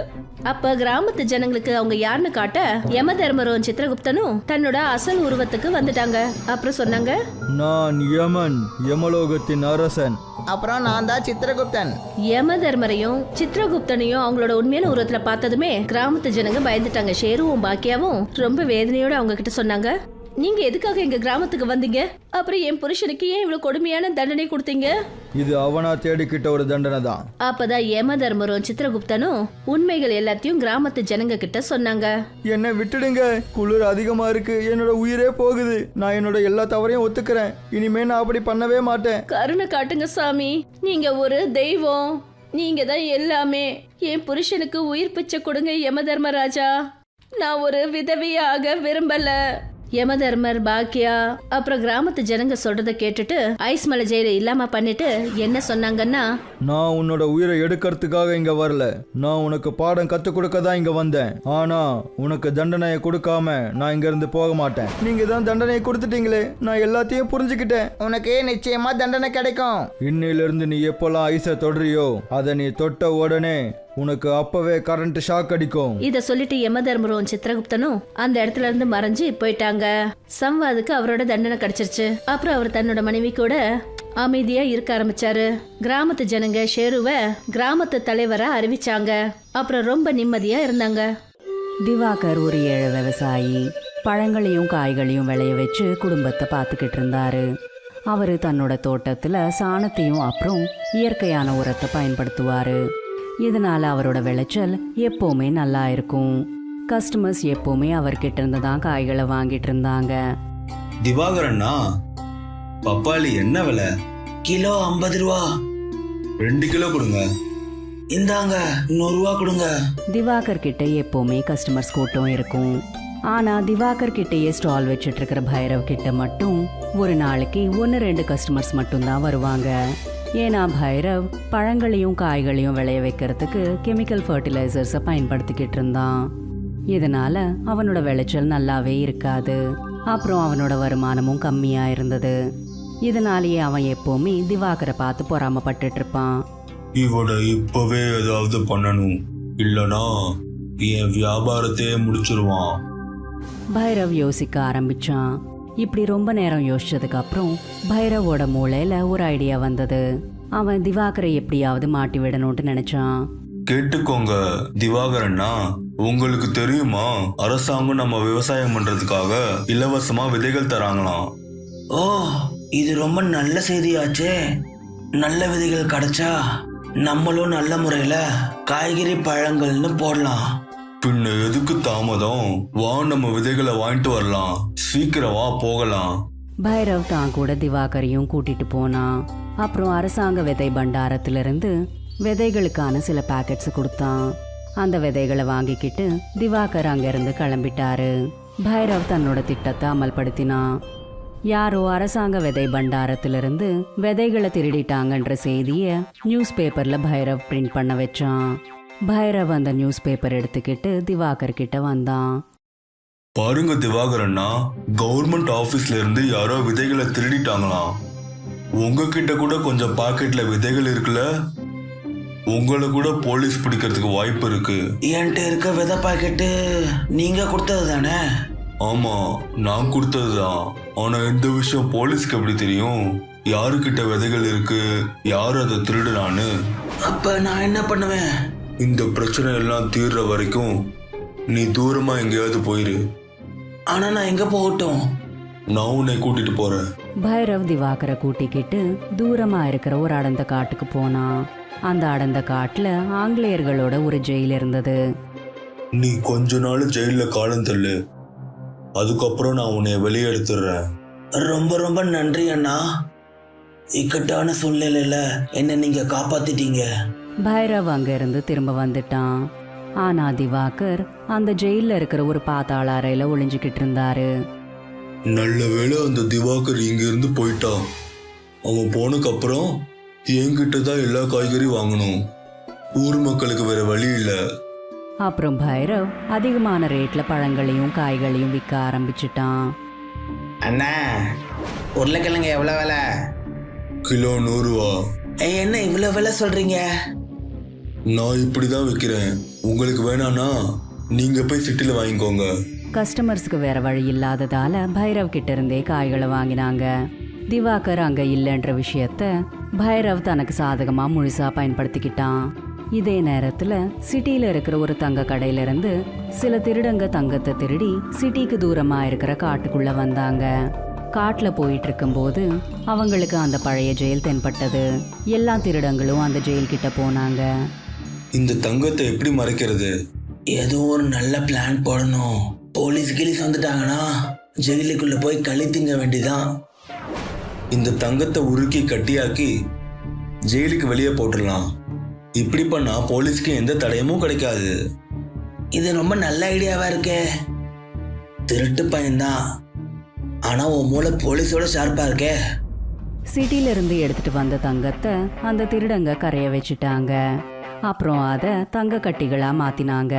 அப்ப கிராமத்து ஜனங்களுக்கு அவங்க யாருன்னு காட்ட யமதர்மரும் சித்ரகுப்தனும் தன்னோட அசல் உருவத்துக்கு வந்துட்டாங்க. அப்புறம் சொன்னாங்க, நான் யமன், யமலோகத்தின் அரசன். அப்புறம் நான் தான் சித்ரகுப்தன். யமதர்மரையும் சித்ரகுப்தனையும் அவங்களோட உண்மையான உருவத்துல பார்த்ததுமே கிராமத்து ஜனங்க பயந்துட்டாங்க. ஷேருவும் பாக்கியாவும் ரொம்ப வேதனையோட அவங்க கிட்ட சொன்னாங்க, நீங்க எதுக்காக எங்க கிராமத்துக்கு வந்தீங்க? அப்புறம் என் புருஷனுக்கு ஏன் இவ்வளவு கொடுமையான தண்டனை கொடுத்தீங்க? இது அவனா தேடிக்கிட்ட ஒரு தண்டனை தான். அப்பதான் யமதர்மரும் சித்ரகுப்தனும் உண்மைகள் எல்லாத்தையும் கிராமத்து ஜனங்க கிட்ட சொன்னாங்க. என்னை விட்டுடுங்க, குளிர் அதிகமா இருக்கு, என்னோட உயிரே போகுது. நான் என்னோட எல்லா தவறையும் ஒத்துக்கிறேன். இனிமே நான் அப்படி பண்ணவே மாட்டேன். கருணை காட்டுங்க சாமி, நீங்க ஒரு தெய்வம், நீங்க தான் எல்லாமே. என் புருஷனுக்கு உயிர் பிச்சை கொடுங்க யமதர்மராஜா. நான் ஒரு விதவையாக விரும்பல. யமதர்மர், பாக்கியா அப்புறம் கிராமத்து ஜனங்க சொல்றத கேட்டுட்டு ஐஸ் மலை ஜெயில இல்லாம பண்ணிட்டு என்ன சொன்னாங்கன்னா, நான் உன்னோட உயிரை எடுக்கிறதுக்காக இங்க வரல, நான் உனக்கு பாடம் கற்றுக் கொடுக்க தான் இங்க வந்தேன். ஆனா உனக்கு தண்டனையை கொடுக்காம நான் இங்க இருந்து போக மாட்டேன். நீங்க தான் தண்டனையை கொடுத்துட்டீங்களே, நான் எல்லாத்தையும் புரிஞ்சுக்கிட்டேன். உனக்கு நிச்சயமா தண்டனை கிடைக்கும். இன்னையிலிருந்து நீ எப்போல்லாம் ஐஸை தொடுறியோ அதை நீ தொட்ட உடனே உனக்கு அப்பவே கரண்ட் ஷாக் அடிக்கும். இத சொல்லிட்டு யமதர்மரும் சித்திரகுப்தனும் அந்த இடத்துல இருந்து மறைஞ்சு போயிட்டாங்க. சம்வாதுக்கு அவரோட தண்டனை கிடைச்சிருச்சு. அப்புறம் அவர் தன்னோட மனைவி கூட அமைதியா இருக்க ஆரம்பிச்சாரு. கிராமத்து ஜனங்க ஷேருவை கிராமத்து தலைவரா அறிவிச்சாங்க. அப்புறம் ரொம்ப நிம்மதியா இருந்தாங்க. திவாகர் ஒரு ஏழை விவசாயி. பழங்களையும் காய்களையும் விளைய வச்சு குடும்பத்தை பார்த்துக்கிட்டு இருந்தாரு. அவர் தன்னோட தோட்டத்தில் சாணத்தையும் அப்புறம் இயற்கையான உரத்தை பயன்படுத்துவார். இதனால அவரோட விளைச்சல் எப்போவுமே நல்லா இருக்கும். கஸ்டமர்ஸ் எப்போவுமே அவர்கிட்ட இருந்து தான் காய்களை வாங்கிட்டு இருந்தாங்க. திவாகரண்ணா, பப்பாளி என்ன விலை? கிலோ 50 ரூபா. 2 கிலோ கொடுங்க. இந்தாங்க 100 ரூபா கொடுங்க. திவாகர் கிட்ட எப்போவுமே கஸ்டமர்ஸ் கூட்டம் இருக்கும். ஆனா திவாகர் கிட்டேயே ஸ்டால் வச்சுட்டு இருக்கிற பைரவ் கிட்ட மட்டும் ஒரு நாளைக்கு 1-2 கஸ்டமர்ஸ் மட்டும்தான் வருவாங்க. ஏன்னா பைரவ் பழங்களையும் காய்களையும் விளைய வைக்கிறதுக்கு கெமிக்கல் ஃபர்டிலைசர்ஸை பயன்படுத்திக்கிட்டு இருந்தான். இதனால அவனோட விளைச்சல் நல்லாவே இருக்காது. அப்புறம் அவனோட வருமானமும் கம்மியா இருந்தது. இதனாலேயே அவன் எப்பவுமே திவாகரை பார்த்து பொறாமப்பட்டுட்டு இருப்பான். இவனை இப்பவே ஏதாவது பண்ணணும், இல்லனா என் வியாபாரத்தையே முடிச்சிருவான். பைரவ் யோசிக்க ஆரம்பிச்சான். இப்படி ரொம்ப நேரம் யோசிச்சதுக்கு அப்புறம் பைரவோட மூளையில ஒரு ஐடியா வந்தது. அவன் திவாகரை எப்படியாவது மாட்டி விடணும்னு நினைச்சான். கேட்டுக்கோங்க திவாகரண்ணா, உங்களுக்கு தெரியுமா அரசாங்கம் நம்ம விவசாயம் பண்றதுக்காக இலவசமா விதைகள் தராங்களாம். ஓ, இது ரொம்ப நல்ல செய்தியாச்சே. நல்ல விதைகள் கிடைச்சா நம்மளும் நல்ல முறையில காய்கறி பழங்கள்னு போடலாம். பின்ன எதுக்கு தாமதம்? வா, நம்ம விதைகளை வாங்கிட்டு வரலாம். சீக்கிரம் வா, போகலாம். பைரவ் தான் கூட திவாகரையும் கூட்டிட்டு போனான். அப்புறம் அரசாங்க விதை பண்டாரத்திலிருந்து விதைகளுக்கான சில பேக்கெட்ஸ் கொடுத்தான். அந்த விதைகளை வாங்கிக்கிட்டு திவாகர் அங்கிருந்து கிளம்பிட்டாரு. பைரவ் தன்னோட திட்டத்தை அமல்படுத்தினான். யாரோ அரசாங்க விதை பண்டாரத்திலிருந்து விதைகளை திருடிட்டாங்கன்ற செய்தியை நியூஸ் பேப்பர்ல பைரவ் பிரிண்ட் பண்ண வச்சான். பைரவ் அந்த நியூஸ் பேப்பர் எடுத்துக்கிட்டு திவாகர் கிட்ட வந்தான். பாருங்க திவாகரண்ணா, கவர்மெண்ட் ஆபீஸ்ல இருந்து யாரோ விதைகளை திருடிட்டாங்களாம். உங்ககிட்ட கூட கொஞ்சம் பாக்கெட்ல விதைகள் இருக்குல்ல, உங்களை கூட போலீஸ் பிடிக்கிறதுக்கு வாய்ப்பு இருக்கு. என்கிட்ட இருக்க விதை பாக்கெட்டு நீங்க கொடுத்தது தானே? ஆமா, நான் கொடுத்ததுதான். ஆனா இந்த விஷயம் போலீஸ்க்கு எப்படி தெரியும் யாருக்கிட்ட விதைகள் இருக்கு, யாரு அதை திருடுறான்னு? அப்ப நான் என்ன பண்ணுவேன்? இந்த பிரச்சனை எல்லாம் தீர்ற வரைக்கும் நீ தூரமா எங்கேயாவது போயிரு. ஆனா நான் எங்க போகட்டும்? நான் உன்னை கூட்டிட்டு போறேன். பைரவ் திவாகரை கூட்டிக்கிட்டு தூரமா இருக்கிற ஒரு அடர்ந்த காட்டுக்கு போனான். அந்த அடர்ந்த காட்டுல ஆங்கிலேயர்களோட ஒரு ஜெயில் இருந்தது. நீ கொஞ்ச நாள் ஜெயில காலம் தள்ளு, அதுக்கப்புறம் நான் உன்னை வெளியே எடுத்துடுறேன். ரொம்ப ரொம்ப நன்றி அண்ணா. இக்கட்டான சூழ்நிலையில என்ன நீங்க காப்பாத்திட்டீங்க. பைரவ் அங்கிருந்து திரும்ப வந்துட்டான். ஆனா திவாகர் அந்த ஜெயில இருக்கிற ஒரு பாதாள அறையில ஒளிஞ்சுக்கிட்டு இருந்தாரு. நல்ல வேளை அந்த திவாகர் இங்க இருந்து போயிட்டான். அவன் போனக்கு அப்புறம் என்கிட்ட தான் எல்லா காய்கறி வாங்கணும். ஊர் மக்களுக்கு வேற வழி இல்லை. அப்புறம் பைரவ் அதிகமான ரேட்ல பழங்களையும் காய்களையும் விற்க ஆரம்பிச்சிட்டான். அண்ணா, உருளைக்கிழங்கு எவ்வளவு விலை? கிலோ 100 ரூபா. என்ன இவ்வளவு விலை சொல்றீங்க? நான் இப்படிதான் விற்கிறேன். உங்களுக்கு வேணானா நீங்க போய் சிட்டில வாங்கிக்கோங்க. கஸ்டமர்ஸ்க்கு வேற வழி இல்லாததால பைரவ் கிட்ட இருந்தே காய்களை வாங்கினாங்க. திவாகர் அங்க இல்லைன்ற விஷயத்த பைரவ் தனக்கு சாதகமா முழுசா பயன்படுத்திக்கிட்டான். இதே நேரத்துல சிட்டில இருக்கிற ஒரு தங்க கடையில இருந்து சில திருடங்க தங்கத்தை திருடி சிட்டிக்கு தூரமா இருக்கிற காட்டுக்குள்ள வந்தாங்க. காட்டுல போயிட்டு இருக்கும்போது அவங்களுக்கு அந்த பழைய ஜெயில் தென்பட்டது. எல்லா திருடங்களும் அந்த ஜெயில் கிட்ட போனாங்க. இந்த தங்கத்தை எப்படி மறைக்கிறது? ஏதோ ஒரு நல்ல பிளான் போடணும். போலீஸ் கிளீஸ் வந்துட்டாங்கன்னா ஜெயிலுக்குள்ள போய் களி திங்க வேண்டிதான். இந்த தங்கத்தை உருக்கி கட்டியாக்கி ஜெயிலுக்கு வெளியே போட்டுடலாம். இப்படி பண்ணா போலீஸ்க்கு எந்த தடயமும் கிடைக்காது. இது ரொம்ப நல்ல ஐடியாவா இருக்கே. திருட்டு பையன்தான், ஆனா உன் மூளை போலீஸோட ஷார்ப்பா இருக்கே. சிட்டில இருந்து எடுத்துட்டு வந்த தங்கத்தை அந்த திருடங்க கரைய வச்சுட்டாங்க. அப்புறம் அதை தங்க கட்டிகளா மாத்தினாங்க.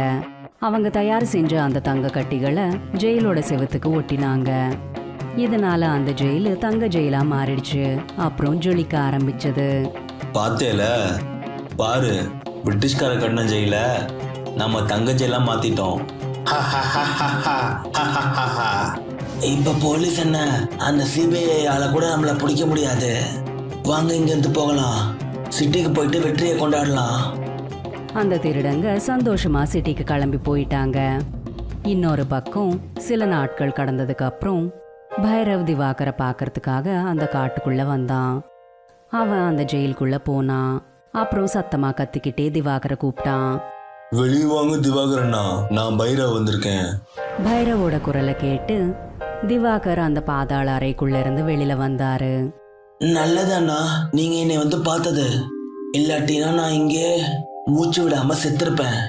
அவங்க தயார் செஞ்ச அந்த தங்க கட்டிகளை ஜெயிலோட செவுத்துக்கு ஒட்டினாங்க. இதனால அந்த ஜெயிலு தங்க ஜெயிலா மாறிடுச்சு. அப்புறம் ஜொலிக்க ஆரம்பிச்சது. பார்த்தேல, பாரு, பிரிட்டிஷ்கார கட்டின ஜெயில நம்ம தங்க ஜெயிலா மாத்திட்டோம். இப்ப போலீஸ் என்ன அந்த சிபிஐ ஆள கூட நம்மள பிடிக்க முடியாது. வாங்க இங்க இருந்து போகலாம். சிட்டிக்கு போயிட்டு வெற்றியை கொண்டாடலாம். அந்த திருடங்க சந்தோஷமா சிட்டிக்கு கிளம்பி போயிட்டாங்க. இன்னொரு பக்கம் சில நாட்கள் கடந்ததுக்கு அப்புறம் பைரவ் திவாகரை பார்க்கறதுக்காக அந்த காட்டுக்குள்ள வந்தான். அவன் அந்த ஜெயிலுக்குள்ள போனான். அப்புறம் சத்தமா கத்திக்கிட்டே திவாகரை கூப்பிட்டான். வெளியே வாங்க திவாகரண்ணா, நான் பைரவ் வந்திருக்கேன். பைரவோட குரலை கேட்டு திவாகர் அந்த பாதாள அறைக்குள்ள இருந்து வெளியில வந்தாரு. நல்லதாண்ணா நீங்க என்னை வந்து பார்த்தது. இல்லாட்டினா நான் இங்கே மூச்சு விடாம செத்துருப்பேன்.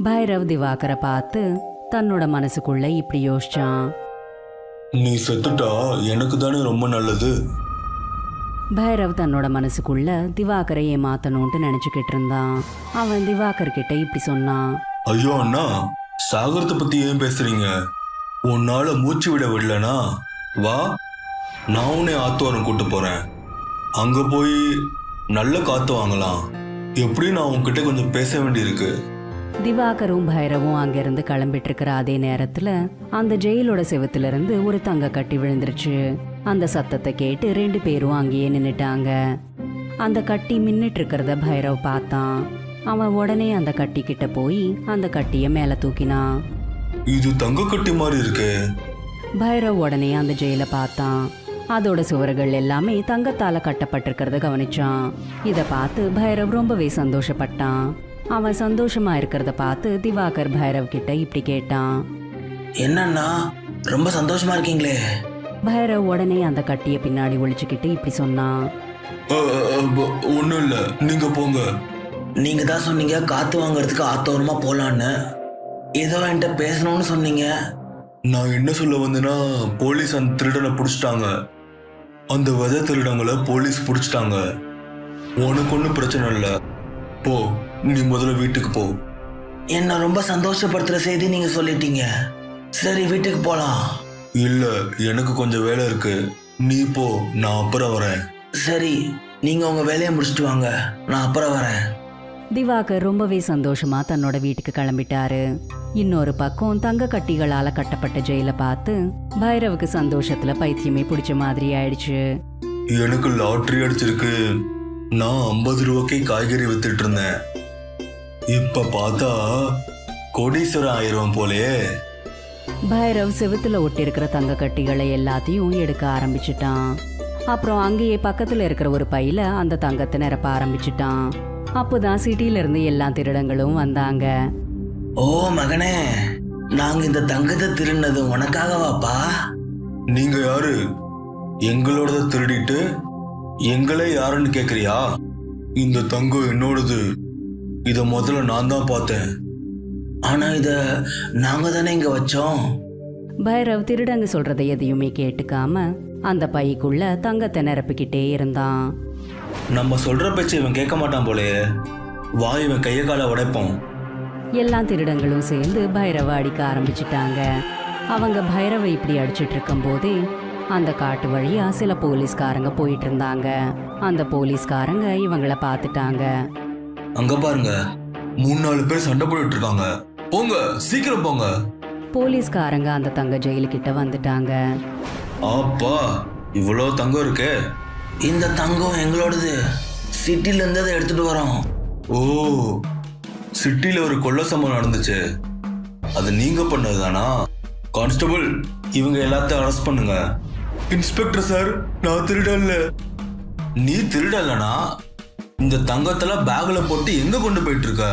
பைரவ் திவாகரை பார்த்து தன்னோட மனசுக்குள்ள இப்படி யோசிச்சான். நீ செத்துட்டா எனக்கு தானே ரொம்ப நல்லது. பைரவ் தன்னோட மனசுக்குள்ள திவாகரை ஏமாத்தணும்ட்டு நினைச்சுக்கிட்டு இருந்தான். அவன் திவாகர் கிட்ட இப்படி சொன்னான். ஐயோ அண்ணா, சாகரத்தை பத்தி ஏன் பேசுறீங்க? உன்னால மூச்சு விட விடலனா வா, நான் உன்னை ஆத்துவாரம் கூட்டு போறேன். அங்க போய் நல்ல காத்து வாங்கலாம். எப்படி நான் உன்கிட்ட கொஞ்சம் பேச வேண்டியிருக்கு. திவாகரும் பைரவும் அங்கிருந்து கிளம்பிட்டு இருக்கிற அதே நேரத்துல அந்த ஜெயிலோட செவுத்துல இருந்து ஒரு தங்க கட்டி விழுந்துருச்சு. அந்த சத்தத்தை கேட்டு 2 பேரும் அங்கேயே நின்னுட்டாங்க. அந்த கட்டி மின்னிட்டு இருக்கிறத பைரவ் பார்த்தான். அவன் உடனே அந்த கட்டி கிட்ட போய் அந்த கட்டிய மேல தூக்கினான். இது தங்க கட்டி மாதிரி இருக்கு. பைரவ் உடனே அந்த ஜெயில பார்த்தான். அதோட சுவர்கள் எல்லாமே தங்கத்தால கட்டப்பட்டிருக்கிறத கவனிச்சான். இத பார்த்து பைரவ் ரொம்பவே சந்தோஷப்பட்டான். அவன் சந்தோஷமா இருக்கிறத பார்த்து திவாகர் பைரவ் கிட்ட இப்படி கேட்டான். என்னண்ணா ரொம்ப சந்தோஷமா இருக்கீங்களே? பைரவ் உடனே அந்த கட்டிய பின்னாடி ஒளிச்சுக்கிட்டு இப்படி சொன்னான். ஒன்னும் இல்ல, நீங்க போங்க. நீங்க தான் சொன்னீங்க காத்து வாங்குறதுக்கு ஆத்தோரமா போலான்னு. ஏதோ என்கிட்ட பேசணும்னு சொன்னீங்க. நான் என்ன சொல்ல வந்தேன்னா, போலீஸ் அந்த திருடனை பிடிச்சிட்டாங்க. அந்த விதை திருடங்களை போலீஸ் பிடிச்சிட்டாங்க. உனக்கு ஒன்றும் பிரச்சனை இல்லை. போ, நீ முதல்ல வீட்டுக்கு போ. என்ன ரொம்ப சந்தோஷப்படுத்துற செய்தி நீங்க சொல்லிட்டீங்க. சரி வீட்டுக்கு போலாம். இல்ல, எனக்கு கொஞ்சம் வேலை இருக்கு. நீ போ, நான் அப்புறம் வரேன். சரி, நீங்க உங்க வேலையை முடிச்சிட்டு வாங்க, நான் அப்புறம் வரேன். திவாகர் ரொம்பவே சந்தோஷமா தன்னோட வீட்டுக்கு கிளம்பிட்டாரு. இன்னொரு பக்கம் தங்க கட்டிகளால கட்டப்பட்ட ஜெயில பார்த்து பைரவுக்கு சந்தோஷத்துல பைத்தியமே பிடிச்ச மாதிரி ஆயிடுச்சு. எனக்கு லாட்டரி அடிச்சிருக்கு. நான் 50 ரூபாய்க்கு காய்கறி வித்துட்டு இருந்தேன். இப்ப பார்த்தா கோடீஸ்வரன் ஆயிரம் போலே. பைரவ் செவுத்துல ஒட்டி இருக்கிற தங்க கட்டிகளை எல்லாத்தையும் எடுக்க ஆரம்பிச்சிட்டான். அப்புறம் அங்கேயே பக்கத்துல இருக்கிற ஒரு பையில அந்த தங்கத்தை நிரப்ப ஆரம்பிச்சிட்டான். அப்போதான் சிட்டில இருந்து எல்லா திருடங்களும் வந்தாங்க. ஓ மகனே, நாங்க இந்த தங்கத்தை திருடினது உனக்காகவாப்பா? நீங்க யாரு? எங்களோட திருடிட்டு எங்களே யாருன்னு கேக்குறியா? இந்த தங்கம் என்னோடது. இத முதல்ல நான் தான் பார்த்தேன். ஆனா இத நாங்க தானே இங்க வச்சோம். பைரவ் திருடங்க சொல்றதை எதையுமே கேட்டுக்காம அந்த பைக்குள்ள தங்கத்தை நிரப்பிக்கிட்டே இருந்தான். நம்ம சொல்ற பேச்சு இவன் கேட்க மாட்டான் போலே. வா, இவன் கைய கால உடைப்போம். எல்லா திருடங்களும் சேர்ந்து பைரவை அடிக்க ஆரம்பிச்சிட்டாங்க. அவங்க பைரவை இப்படி அடிச்சிட்டு இருக்கும் போதே அந்த காட்டு வழியா சில போலீஸ்காரங்க போயிட்டு இருந்தாங்க. அந்த போலீஸ்காரங்க இவங்களை பார்த்துட்டாங்க. அங்க பாருங்க, 3-4 பேர் சண்டை போட்டுட்டு இருக்காங்க. போங்க, சீக்கிரம் போங்க. போலீஸ்காரங்க அந்த தங்க ஜெயிலு கிட்ட வந்துட்டாங்க. அப்பா, இவ்வளோ தங்கம் இருக்கே. இந்த தங்கம் எங்களோடது. சிட்டில இருந்து அதை எடுத்துட்டு வரோம். ஓ, சிட்டில ஒரு கொள்ள சம்பவம் நடந்துச்சு. அது நீங்க பண்ணதுதானா? கான்ஸ்டபிள், இவங்க எல்லாத்தையும் அரெஸ்ட் பண்ணுங்க. இன்ஸ்பெக்டர் சார், நான் திருடல. நீ திருடலனா இந்த தங்கத்தெல்லாம் பேக்ல போட்டு எங்க கொண்டு போயிட்டு இருக்க?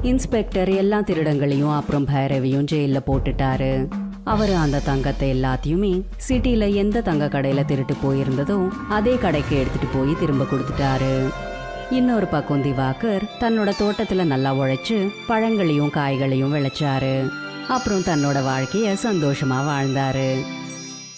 இன்ஸ்பெக்டர் எல்லா திருடங்களையும் அப்புறம் பைரவையும் ஜெயில போட்டுட்டாரு. அவர் அந்த தங்கத்தை எல்லாத்தையுமே சிட்டில எந்த தங்க கடையில திருட்டு போயிருந்ததோ அதே கடைக்கு எடுத்துட்டு போய் திரும்ப கொடுத்துட்டாரு. இன்னொரு பக்கம் திவாகர் தன்னோட தோட்டத்துல நல்லா உழைச்சு பழங்களையும் காய்களையும் விளைச்சாரு. அப்புறம் தன்னோட வாழ்க்கைய சந்தோஷமா வாழ்ந்தாரு.